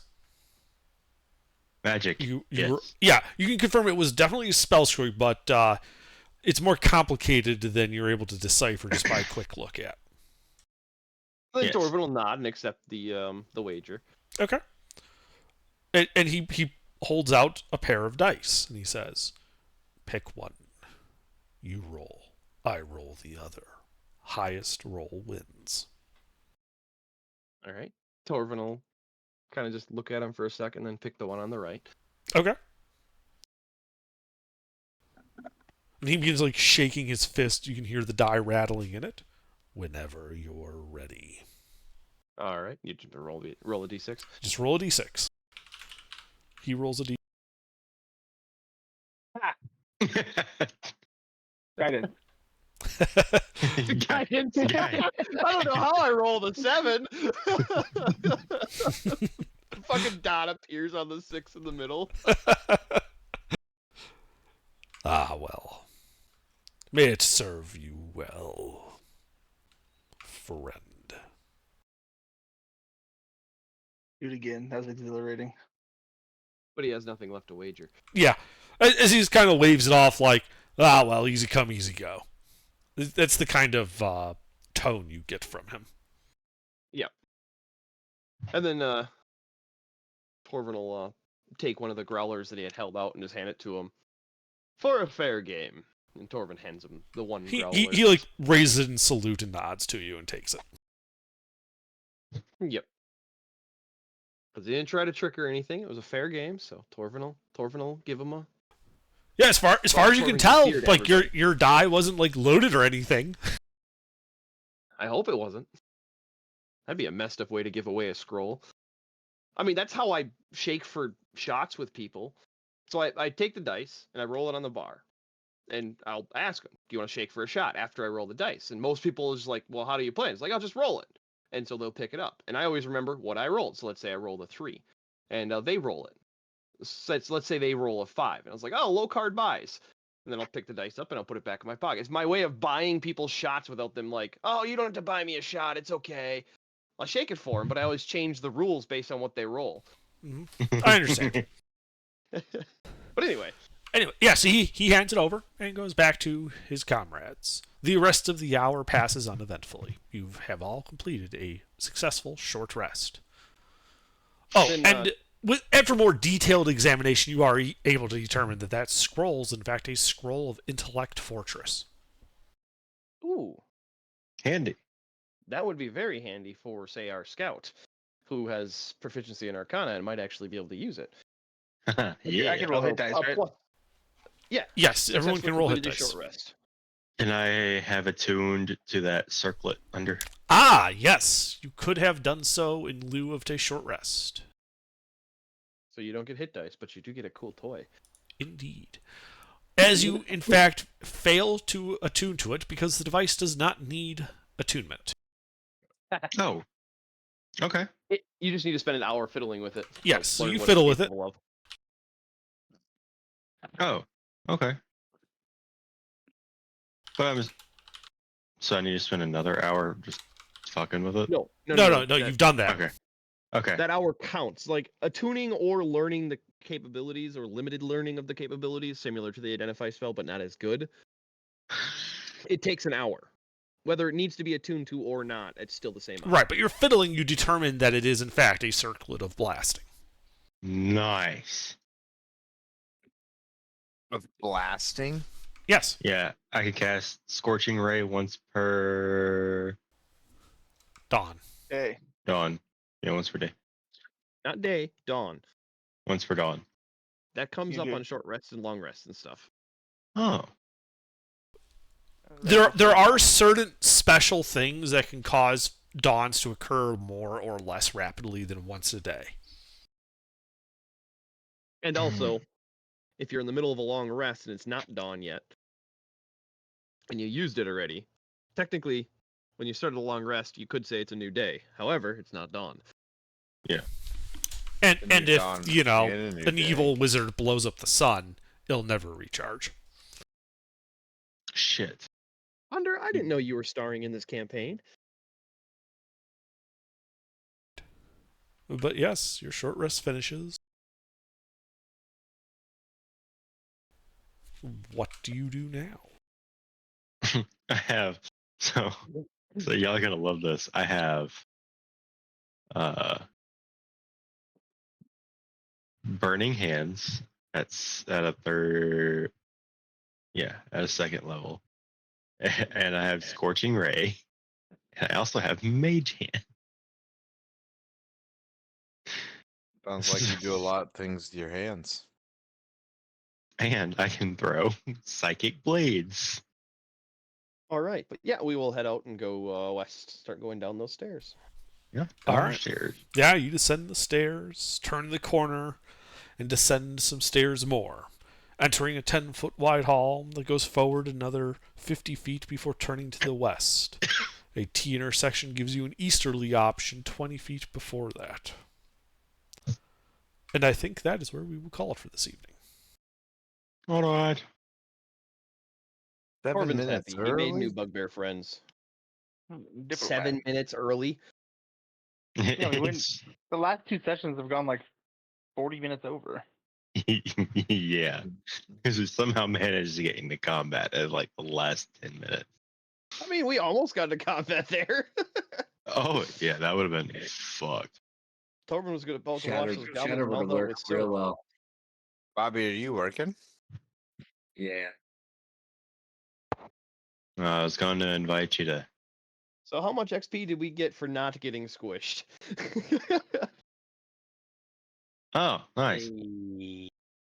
S3: Magic. Yes.
S1: Yeah, you can confirm it was definitely a spell scroll, but it's more complicated than you're able to decipher just by a quick look at.
S6: Then
S3: Yes.
S6: Torvin will nod and accept the wager.
S1: Okay. And he holds out a pair of dice and he says, "Pick one. You roll. I roll the other. Highest roll wins."
S6: All right. Torvin will kind of just look at him for a second, then pick the one on the right.
S1: Okay. And he begins like shaking his fist. You can hear the die rattling in it. "Whenever you're ready."
S6: All right. You just roll a d6.
S1: Just roll a d6. He rolls a d.
S4: Guidance.
S6: Guidance. I don't know how I rolled a 7. Fucking dot appears on the 6 in the middle.
S1: Ah, well. May it serve you well, friend.
S4: Do it again. That was exhilarating.
S6: But he has nothing left to wager.
S1: Yeah. As he just kind of waves it off like, "Ah, well, easy come, easy go." That's the kind of tone you get from him.
S6: And then Torvin will take one of the growlers that he had held out and just hand it to him. "For a fair game." And Torvin hands him the one growler.
S1: He like raises it in salute and nods to you and takes it.
S6: Yep. Because he didn't try to trick or anything. It was a fair game, so Torvin will give him a...
S1: Yeah, as far as you can
S6: Torvin
S1: tell,
S6: feared
S1: like
S6: everybody.
S1: your die wasn't like loaded or anything.
S6: I hope it wasn't. That'd be a messed up way to give away a scroll. I mean, that's how I shake for shots with people. So I take the dice and I roll it on the bar. And I'll ask them, "Do you want to shake for a shot?" after I roll the dice. And most people is like, "Well, how do you play?" It's like, "I'll just roll it." And so they'll pick it up. And I always remember what I rolled. So let's say I rolled a 3. And they roll it. So let's say they roll a 5. And I was like, "Oh, low card buys." And then I'll pick the dice up and I'll put it back in my pocket. It's my way of buying people shots without them like, "Oh, you don't have to buy me a shot. It's okay." I'll shake it for them, but I always change the rules based on what they roll.
S1: I understand.
S6: But anyway,
S1: Yeah, so he hands it over and goes back to his comrades. The rest of the hour passes uneventfully. You have all completed a successful short rest. Oh,
S6: Then,
S1: and after more detailed examination, you are able to determine that scroll is in fact a scroll of Intellect Fortress.
S6: ooh,
S3: Handy.
S6: that would be very handy for, say, our scout, who has proficiency in Arcana and might actually be able to use it.
S3: Yeah.
S4: I can roll hit dice,
S6: A
S4: right?
S6: plus-
S1: Yes, everyone
S6: Successfully
S1: can roll hit
S6: completed a
S1: dice.
S6: short rest.
S3: And I have attuned to that circlet under.
S1: Ah, yes, you could have done so in lieu of a short rest.
S6: So you don't get hit dice, but you do get a cool toy.
S1: Indeed. As you, in fact, fail to attune to it because the device does not need attunement.
S3: Oh. Okay.
S6: You just need to spend an hour fiddling with it. to
S1: Yes, so
S6: learn
S1: you
S6: what it's
S1: fiddle with it.
S6: capable of.
S3: Oh. Okay. But so I need to spend another hour just fucking with it?
S6: No,
S1: No,
S6: that-
S1: you've done that.
S3: Okay. Okay.
S6: That hour counts. Like attuning or learning the capabilities or limited learning of the capabilities, similar to the identify spell, but not as good. It takes an hour. Whether it needs to be attuned to or not, it's still the same hour.
S1: Right, but you're fiddling, you determine that it is, in fact, a circlet of blasting.
S3: Nice.
S2: Of blasting.
S1: Yes.
S3: Yeah, I can cast Scorching Ray once per
S1: Dawn.
S4: Hey,
S3: dawn. Yeah, once per day.
S6: Not day, dawn.
S3: Once per dawn.
S6: That comes
S4: You
S6: up
S4: do.
S6: on short rests and long rests and stuff.
S3: Oh.
S1: There are certain special things that can cause dawns to occur more or less rapidly than once a day.
S6: And also, if you're in the middle of a long rest and it's not dawn yet, and you used it already, technically, when you started a long rest, you could say it's a new day. However, it's not dawn.
S1: And
S2: A new
S1: if,
S2: dawn
S1: you know,
S2: and a new
S1: an
S2: day.
S1: evil wizard blows up the sun, it'll never recharge.
S3: Shit.
S6: Under, I didn't know you were starring in this campaign.
S1: But yes, your short rest finishes. What do you do now?
S3: I have so y'all are gonna love this. I have Burning Hands. That's at a third, yeah, at a second level. And I have Scorching Ray. And I also have Mage Hand.
S2: Sounds like you do a lot of things with your hands.
S3: And I can throw Psychic Blades.
S6: All right, but yeah, we will head out and go west. Start going down those stairs.
S3: Yeah,
S1: All right.
S3: downstairs.
S1: Yeah, you descend the stairs, turn the corner, and descend some stairs more. Entering a 10-foot wide hall that goes forward another 50 feet before turning to the west. A T intersection gives you an easterly option 20 feet before that. And I think that is where we will call it for this evening.
S3: All right.
S2: 7
S6: Corbin's
S2: minutes
S6: happy. He made new
S2: early.
S6: bugbear friends.
S4: different
S6: 7
S4: way.
S6: minutes early.
S4: Yeah, we went. The last two sessions have gone like 40 minutes over.
S3: Yeah, because we somehow managed to get into combat at like the last 10 minutes.
S6: I mean, we almost got to combat there.
S3: Oh yeah, that would have been fucked.
S6: Torben was going to watch
S8: Shadow,
S6: those
S8: Shadow
S6: goblins,
S8: would have
S6: although
S8: worked
S6: it's
S8: real
S6: still
S8: well.
S2: Bobby, are you working?
S8: Yeah.
S3: I was going to invite you to.
S6: So how much XP did we get for not getting squished?
S3: Oh, nice.
S5: Hey,